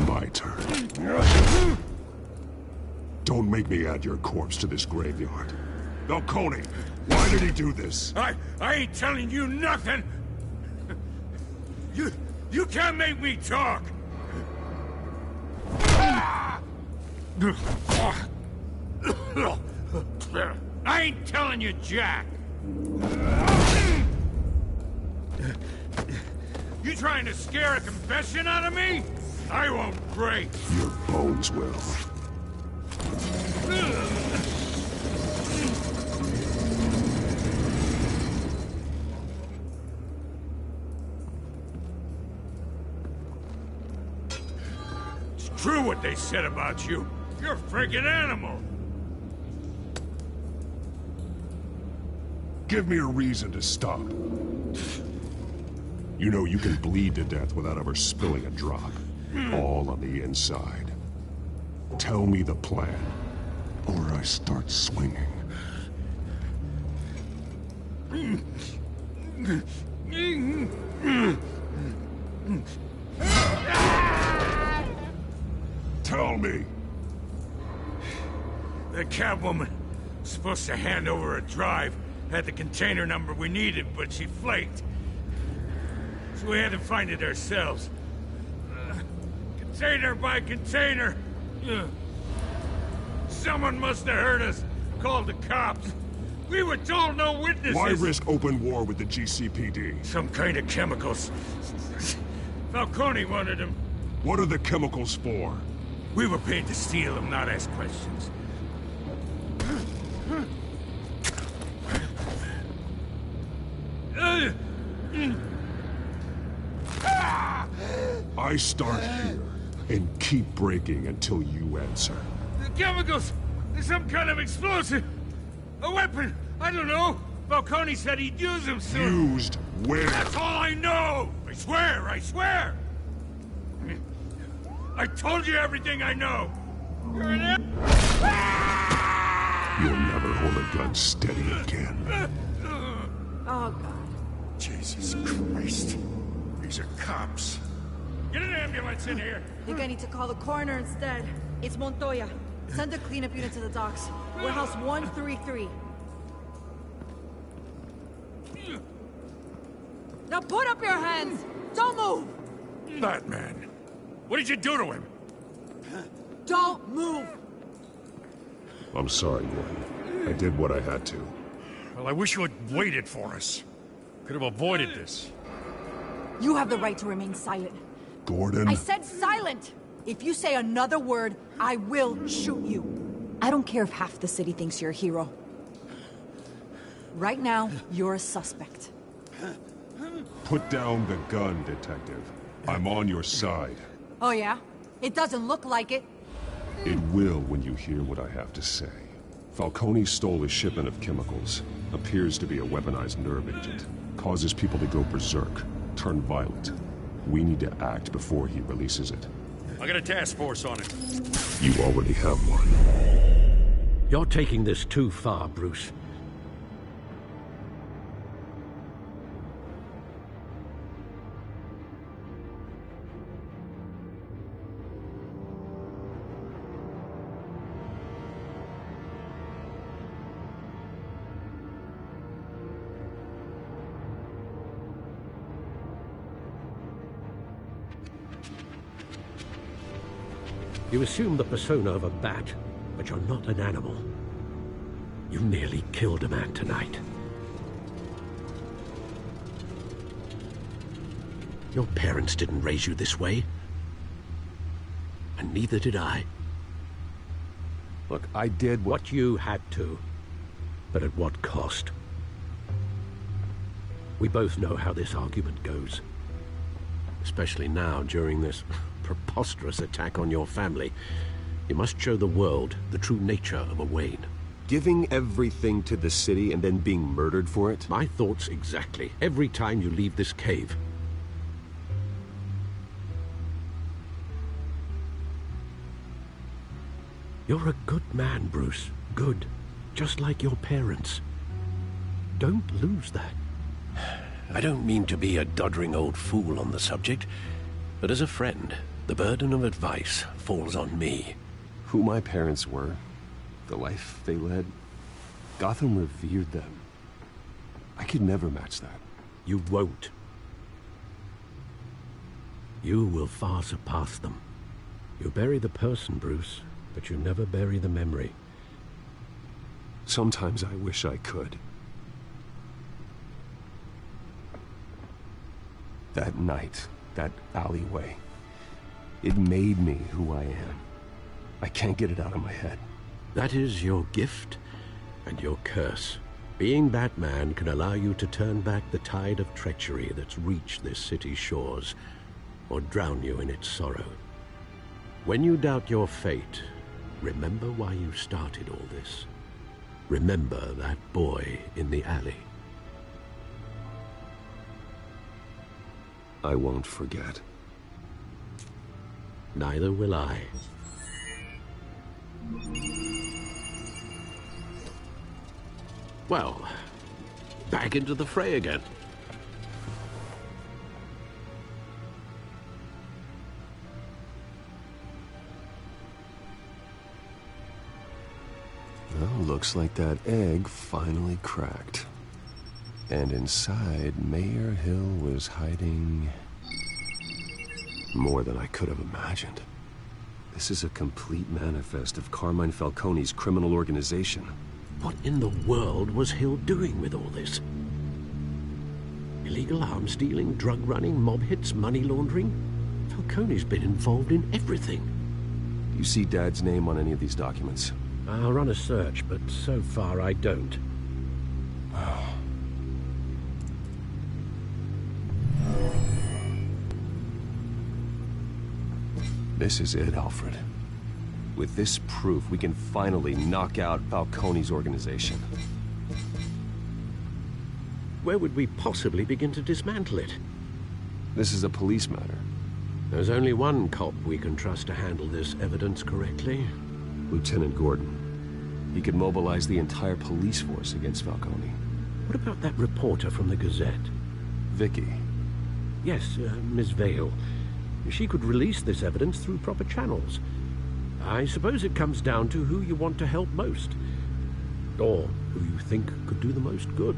My turn. Don't make me add your corpse to this graveyard. Falcone, why did he do this? I ain't telling you nothing! You can't make me talk! I ain't telling you jack! You trying to scare a confession out of me? I won't break! Your bones will. It's true what they said about you. You're a freaking animal! Give me a reason to stop. You know you can bleed to death without ever spilling a drop. All on the inside. Tell me the plan, or I start swinging. Tell me. The Catwoman was supposed to hand over a drive. Had the container number we needed, but she flaked. So we had to find it ourselves. Container by container. Someone must have heard us. Called the cops. We were told no witnesses. Why risk open war with the GCPD? Some kind of chemicals. Falcone wanted them. What are the chemicals for? We were paid to steal them, not ask questions. I start here and keep breaking until you answer. The chemicals! There's some kind of explosive! A weapon! I don't know! Falcone said he'd use them soon! Used where? That's all I know! I swear! I swear! I told you everything I know! You're an You'll never hold a gun steady again. Oh, God. Jesus Christ. These are cops. Get an ambulance in here! Think I need to call the coroner instead. It's Montoya. Send a cleanup unit to the docks. Warehouse 133. Now put up your hands! Don't move! Batman. What did you do to him? Don't move! I'm sorry, Gordon. I did what I had to. Well, I wish you had waited for us. Could have avoided this. You have the right to remain silent. Gordon? I said silent! If you say another word, I will shoot you. I don't care if half the city thinks you're a hero. Right now, you're a suspect. Put down the gun, detective. I'm on your side. Oh yeah? It doesn't look like it. It will when you hear what I have to say. Falcone stole a shipment of chemicals. Appears to be a weaponized nerve agent. Causes people to go berserk, turn violent. We need to act before he releases it. I got a task force on it. You already have one. You're taking this too far, Bruce. You assume the persona of a bat, but you're not an animal. You nearly killed a man tonight. Your parents didn't raise you this way. And neither did I. Look, I did what you had to. But at what cost? We both know how this argument goes. Especially now, during this preposterous attack on your family. You must show the world the true nature of a Wayne. Giving everything to the city and then being murdered for it? My thoughts exactly. Every time you leave this cave. You're a good man, Bruce. Good. Just like your parents. Don't lose that. I don't mean to be a doddering old fool on the subject, but as a friend, the burden of advice falls on me. Who my parents were, the life they led, Gotham revered them. I could never match that. You won't. You will far surpass them. You bury the person, Bruce, but you never bury the memory. Sometimes I wish I could. That night, that alleyway, it made me who I am. I can't get it out of my head. That is your gift and your curse. Being Batman can allow you to turn back the tide of treachery that's reached this city's shores, or drown you in its sorrow. When you doubt your fate, remember why you started all this. Remember that boy in the alley. I won't forget. Neither will I. Well, back into the fray again. Well, looks like that egg finally cracked. And inside, Mayor Hill was hiding more than I could have imagined. This is a complete manifest of Carmine Falcone's criminal organization. What in the world was Hill doing with all this? Illegal arms dealing, drug running, mob hits, money laundering? Falcone's been involved in everything. Do you see Dad's name on any of these documents? I'll run a search, but so far I don't. This is it, Alfred. With this proof, we can finally knock out Falcone's organization. Where would we possibly begin to dismantle it? This is a police matter. There's only one cop we can trust to handle this evidence correctly. Lieutenant Gordon. He could mobilize the entire police force against Falcone. What about that reporter from the Gazette? Vicky. Yes, Miss Vale. She could release this evidence through proper channels. I suppose it comes down to who you want to help most. Or who you think could do the most good.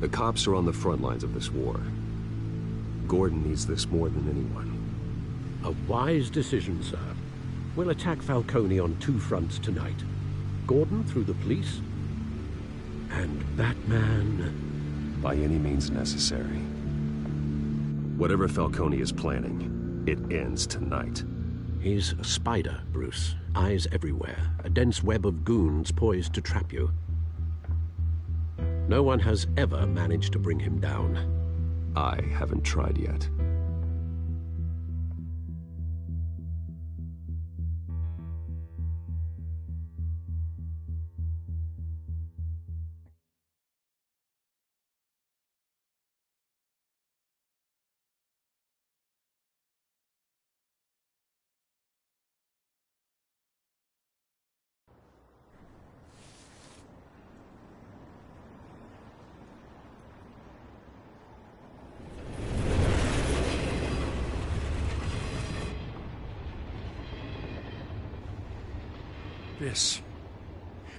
The cops are on the front lines of this war. Gordon needs this more than anyone. A wise decision, sir. We'll attack Falcone on two fronts tonight. Gordon through the police, and Batman... by any means necessary. Whatever Falcone is planning, it ends tonight. He's a spider, Bruce. Eyes everywhere. A dense web of goons poised to trap you. No one has ever managed to bring him down. I haven't tried yet.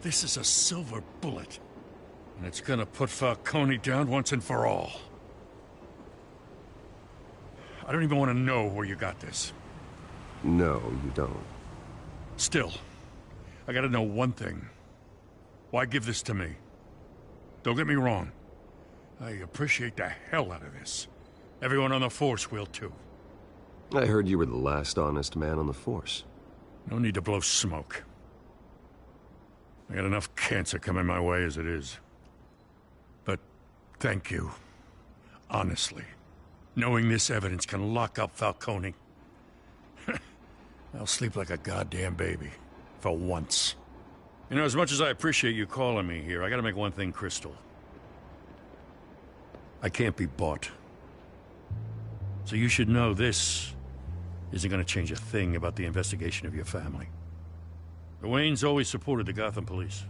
This is a silver bullet. And it's gonna put Falcone down once and for all. I don't even want to know where you got this. No, you don't. Still, I gotta know one thing. Why give this to me? Don't get me wrong. I appreciate the hell out of this. Everyone on the Force will too. I heard you were the last honest man on the Force. No need to blow smoke. I got enough cancer coming my way as it is. But thank you. Honestly. Knowing this evidence can lock up Falcone. I'll sleep like a goddamn baby. For once. You know, as much as I appreciate you calling me here, I gotta make one thing crystal. I can't be bought. So you should know this isn't gonna change a thing about the investigation of your family. The Waynes always supported the Gotham police.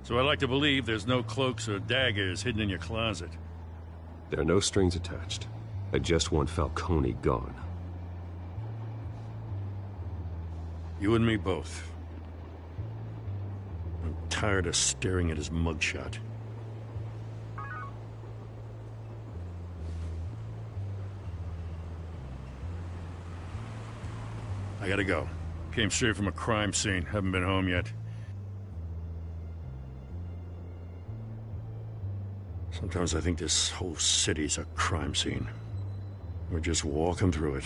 So I like to believe there's no cloaks or daggers hidden in your closet. There are no strings attached. I just want Falcone gone. You and me both. I'm tired of staring at his mugshot. I gotta go. Came straight from a crime scene. Haven't been home yet. Sometimes I think this whole city's a crime scene. We're just walking through it.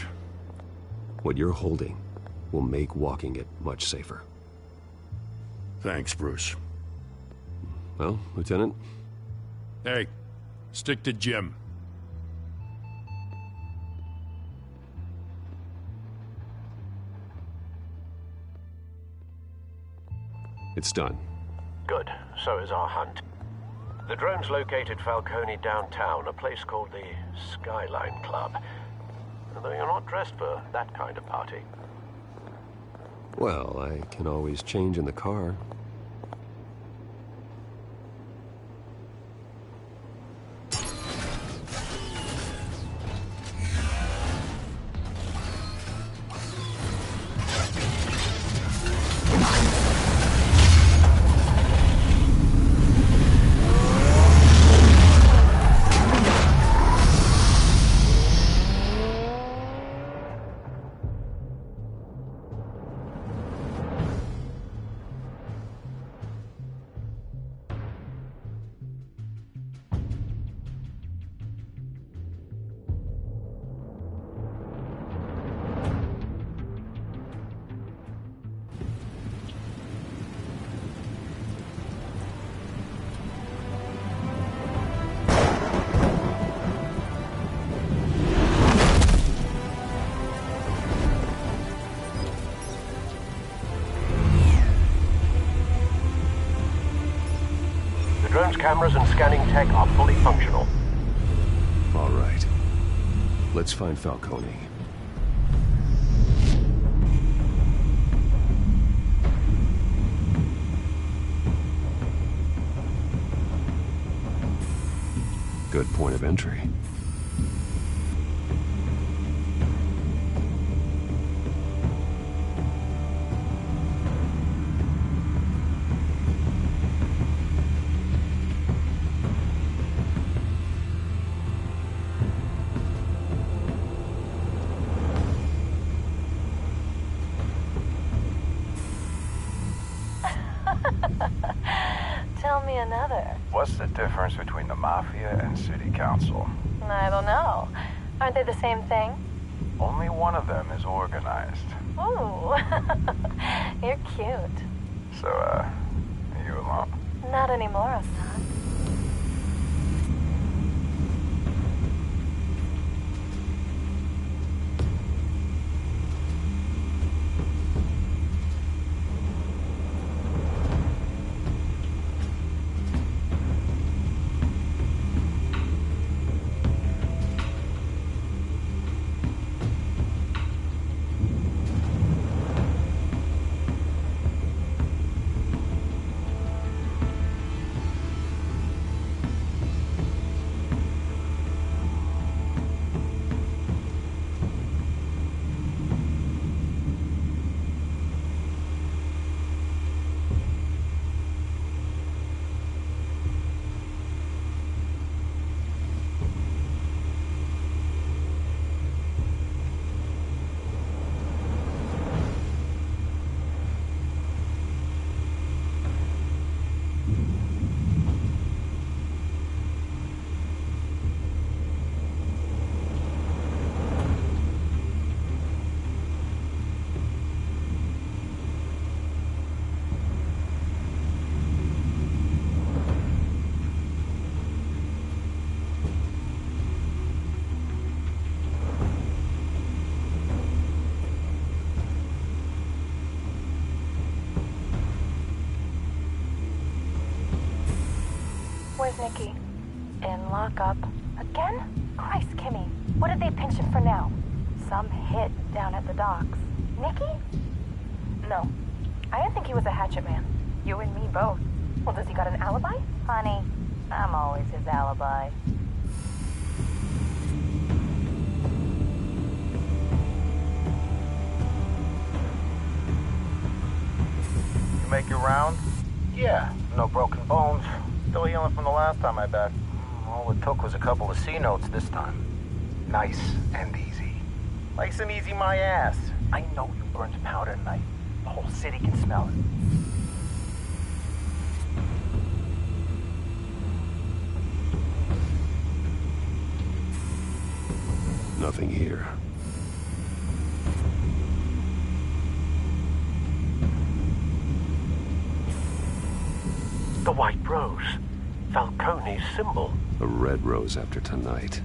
What you're holding will make walking it much safer. Thanks, Bruce. Well, Lieutenant? Hey, stick to Jim. It's done. Good. So is our hunt. The drone's located Falcone downtown, a place called the Skyline Club. Though you're not dressed for that kind of party. Well, I can always change in the car. Drone's cameras and scanning tech are fully functional. All right. Let's find Falcone. Good point of entry. Tell me another. What's the difference between the Mafia and City Council? I don't know. Aren't they the same thing? Only one of them is organized. Ooh. You're cute. So, are you alone? Not anymore, Assad. Where's Nikki? In lockup. Again? Christ, Kimmy. What did they pinch him for now? Some hit down at the docks. Nikki? No. I didn't think he was a hatchet man. You and me both. Well, does he got an alibi? Honey, I'm always his alibi. You make your round? Yeah, no broken bones. Still healing from the last time I bet. All it took was a couple of C notes this time. Nice and easy. Nice and easy my ass. I know you burned out at night. The whole city can smell it. Nothing here. The white rose. Falcone's symbol. A red rose after tonight.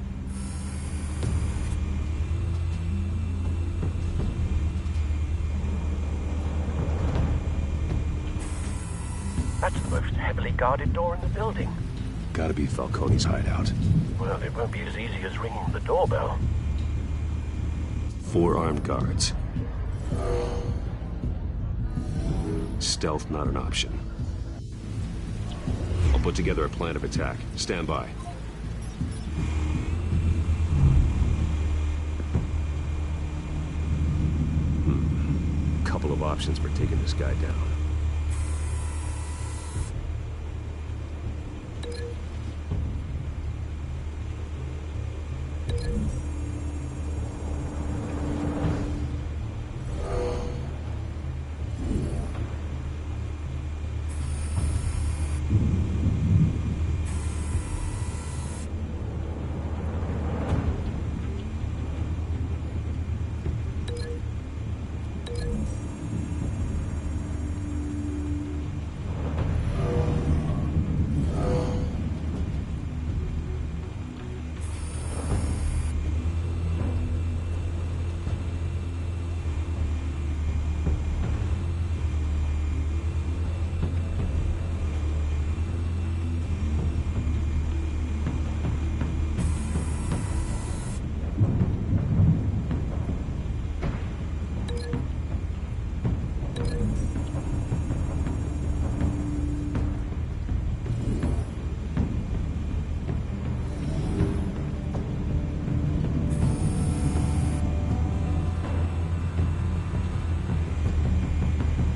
That's the most heavily guarded door in the building. Gotta be Falcone's hideout. Well, it won't be as easy as ringing the doorbell. 4 armed guards. Stealth not an option. I'll put together a plan of attack. Stand by. Couple of options for taking this guy down.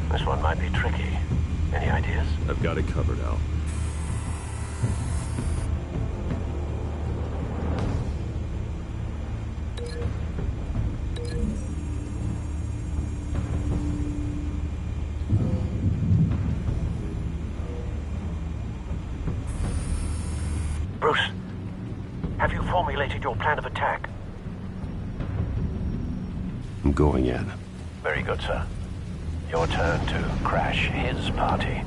This one might be tricky. Any ideas? I've got it covered, Al. Bruce, have you formulated your plan of attack? I'm going in. Very good, sir. Your turn to crash his party.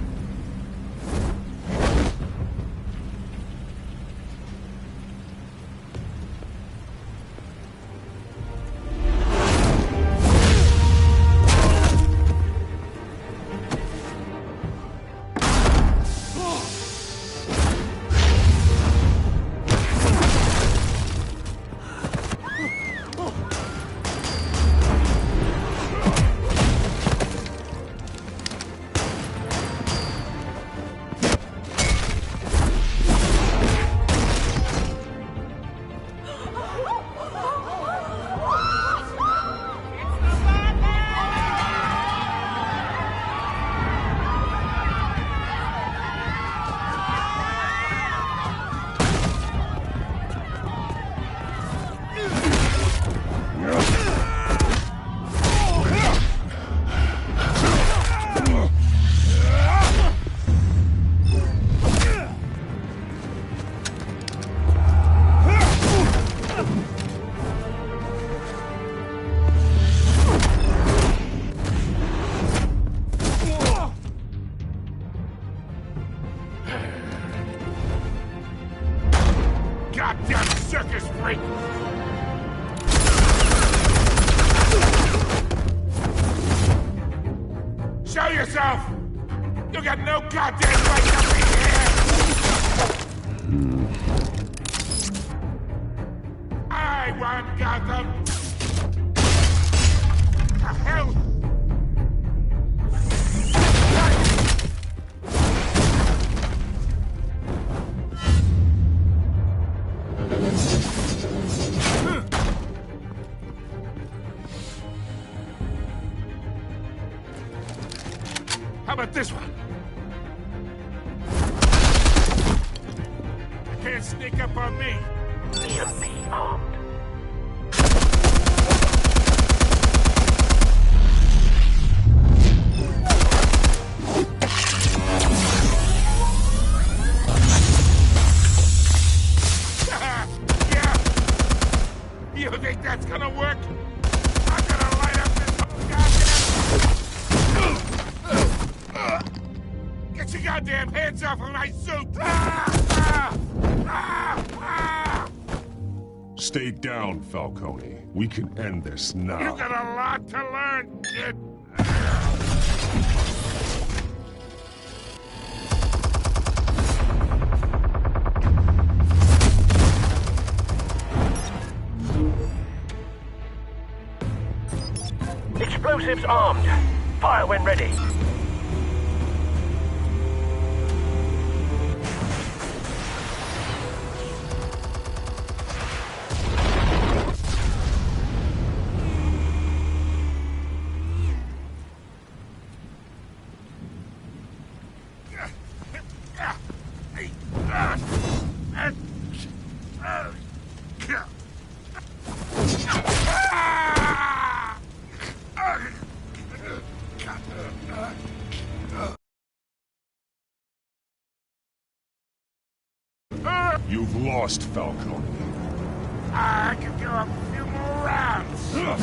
Goddamn circus freak! Show yourself! You got no goddamn right to be here! I want Gotham! The hell? How about this one? Can't sneak up on me. EMP armed. goddamn hands off of my suit! Stay down, Falcone. We can end this now. You got a lot to learn, kid. Explosives armed. Fire when ready. You've lost, Falcone. I could go a few more rounds. All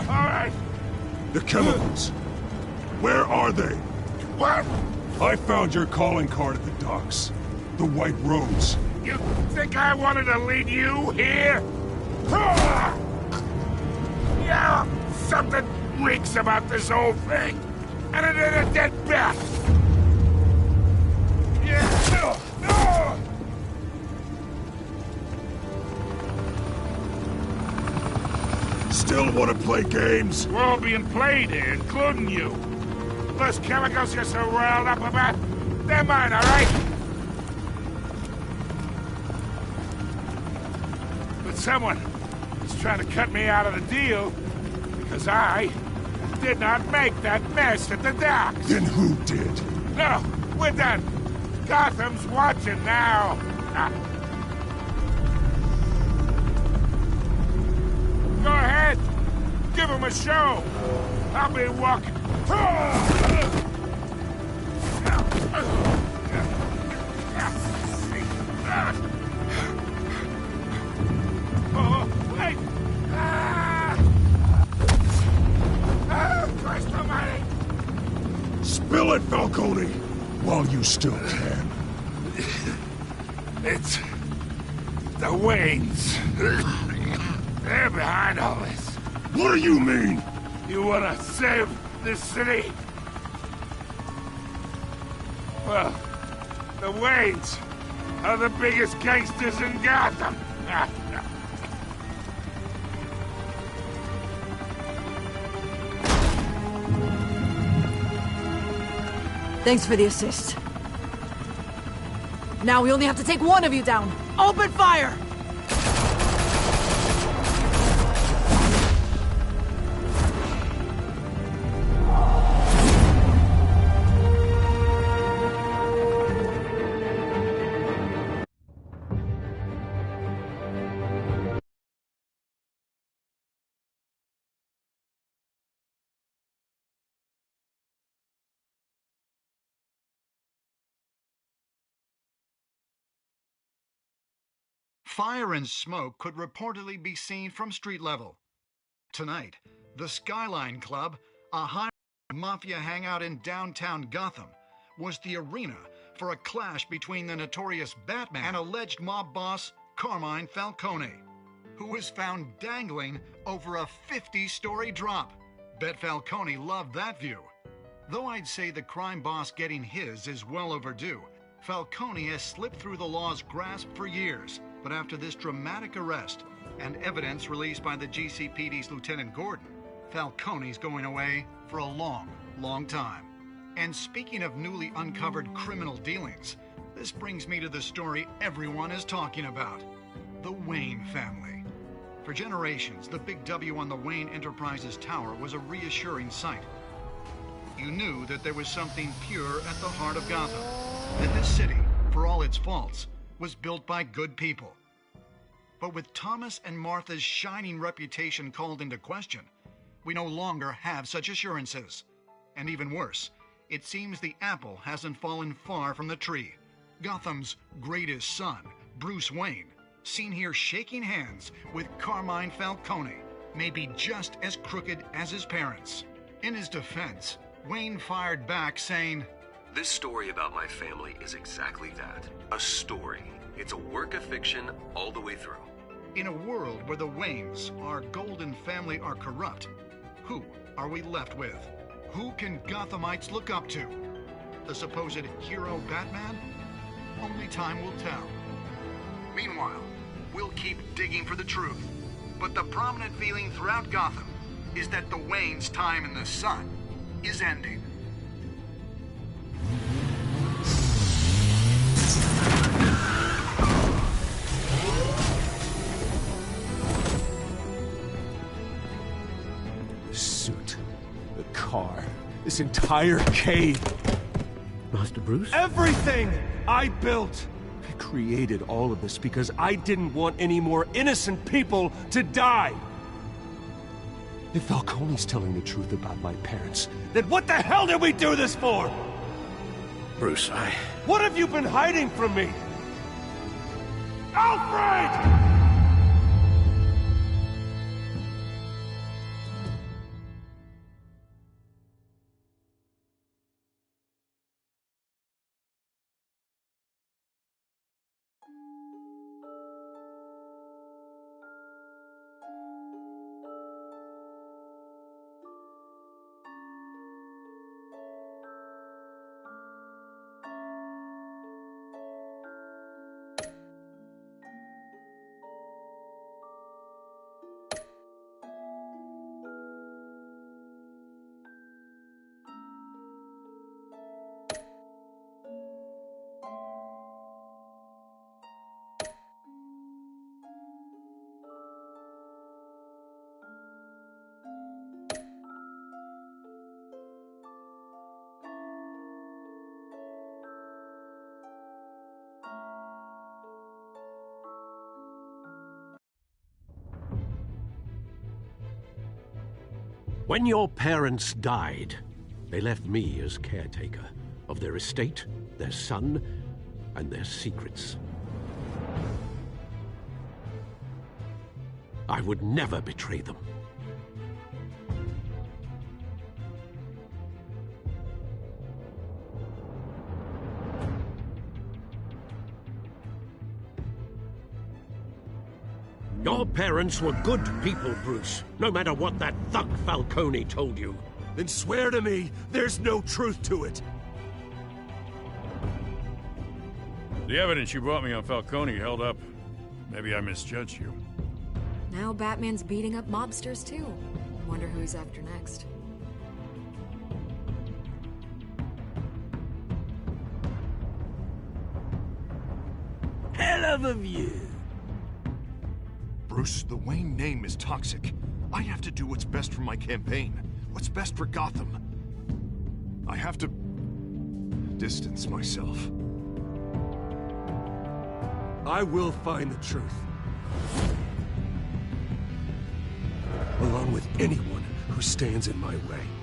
right. The chemicals. Where are they? What? I found your calling card at the docks. The White Rose. You think I wanted to lead you here? Yeah, something reeks about this whole thing. And it ain't a dead bat. Still want to play games? We're all being played here, including you. Those chemicals you're so riled up about, they're mine, all right? But someone is trying to cut me out of the deal because I did not make that mess at the docks. Then who did? No, we're done. Gotham's watching now. Go ahead. Give him a show. I'll be walking. Oh, wait. Christ almighty. Spill it, Falcone, while you still can. It's the Waynes. They're behind all this. What do you mean? You wanna save this city? Well, the Waynes are the biggest gangsters in Gotham. Thanks for the assist. Now we only have to take one of you down. Open fire! Fire and smoke could reportedly be seen from street level. Tonight, the Skyline Club, a high mafia hangout in downtown Gotham, was the arena for a clash between the notorious Batman and alleged mob boss Carmine Falcone, who was found dangling over a 50-story drop. Bet Falcone loved that view. Though I'd say the crime boss getting his is well overdue, Falcone has slipped through the law's grasp for years. But after this dramatic arrest and evidence released by the GCPD's Lieutenant Gordon, Falcone's going away for a long, long time. And speaking of newly uncovered criminal dealings, this brings me to the story everyone is talking about: the Wayne family. For generations, the big W on the Wayne Enterprises Tower was a reassuring sight. You knew that there was something pure at the heart of Gotham, that this city, for all its faults, was built by good people. But with Thomas and Martha's shining reputation called into question, we no longer have such assurances. And even worse, it seems the apple hasn't fallen far from the tree. Gotham's greatest son, Bruce Wayne, seen here shaking hands with Carmine Falcone, may be just as crooked as his parents. In his defense, Wayne fired back saying, "This story about my family is exactly that. A story. It's a work of fiction all the way through." in a world where the Waynes, our golden family, are corrupt, who are we left with? Who can Gothamites look up to? The supposed hero Batman? Only time will tell. Meanwhile, we'll keep digging for the truth. But the prominent feeling throughout Gotham is that the Waynes' time in the sun is ending. The suit, the car, this entire cave. Master Bruce? Everything I built! I created all of this because I didn't want any more innocent people to die! If Falcone's telling the truth about my parents, then what the hell did we do this for? Bruce, What have you been hiding from me? Alfred! When your parents died, they left me as caretaker of their estate, their son, and their secrets. I would never betray them. Your parents were good people, Bruce, no matter what that thug Falcone told you. Then swear to me there's no truth to it. The evidence you brought me on Falcone held up. Maybe I misjudged you. Now Batman's beating up mobsters, too. Wonder who he's after next. Hell of a view. Bruce, the Wayne name is toxic. I have to do what's best for my campaign. What's best for Gotham. I have to distance myself. I will find the truth. Along with anyone who stands in my way.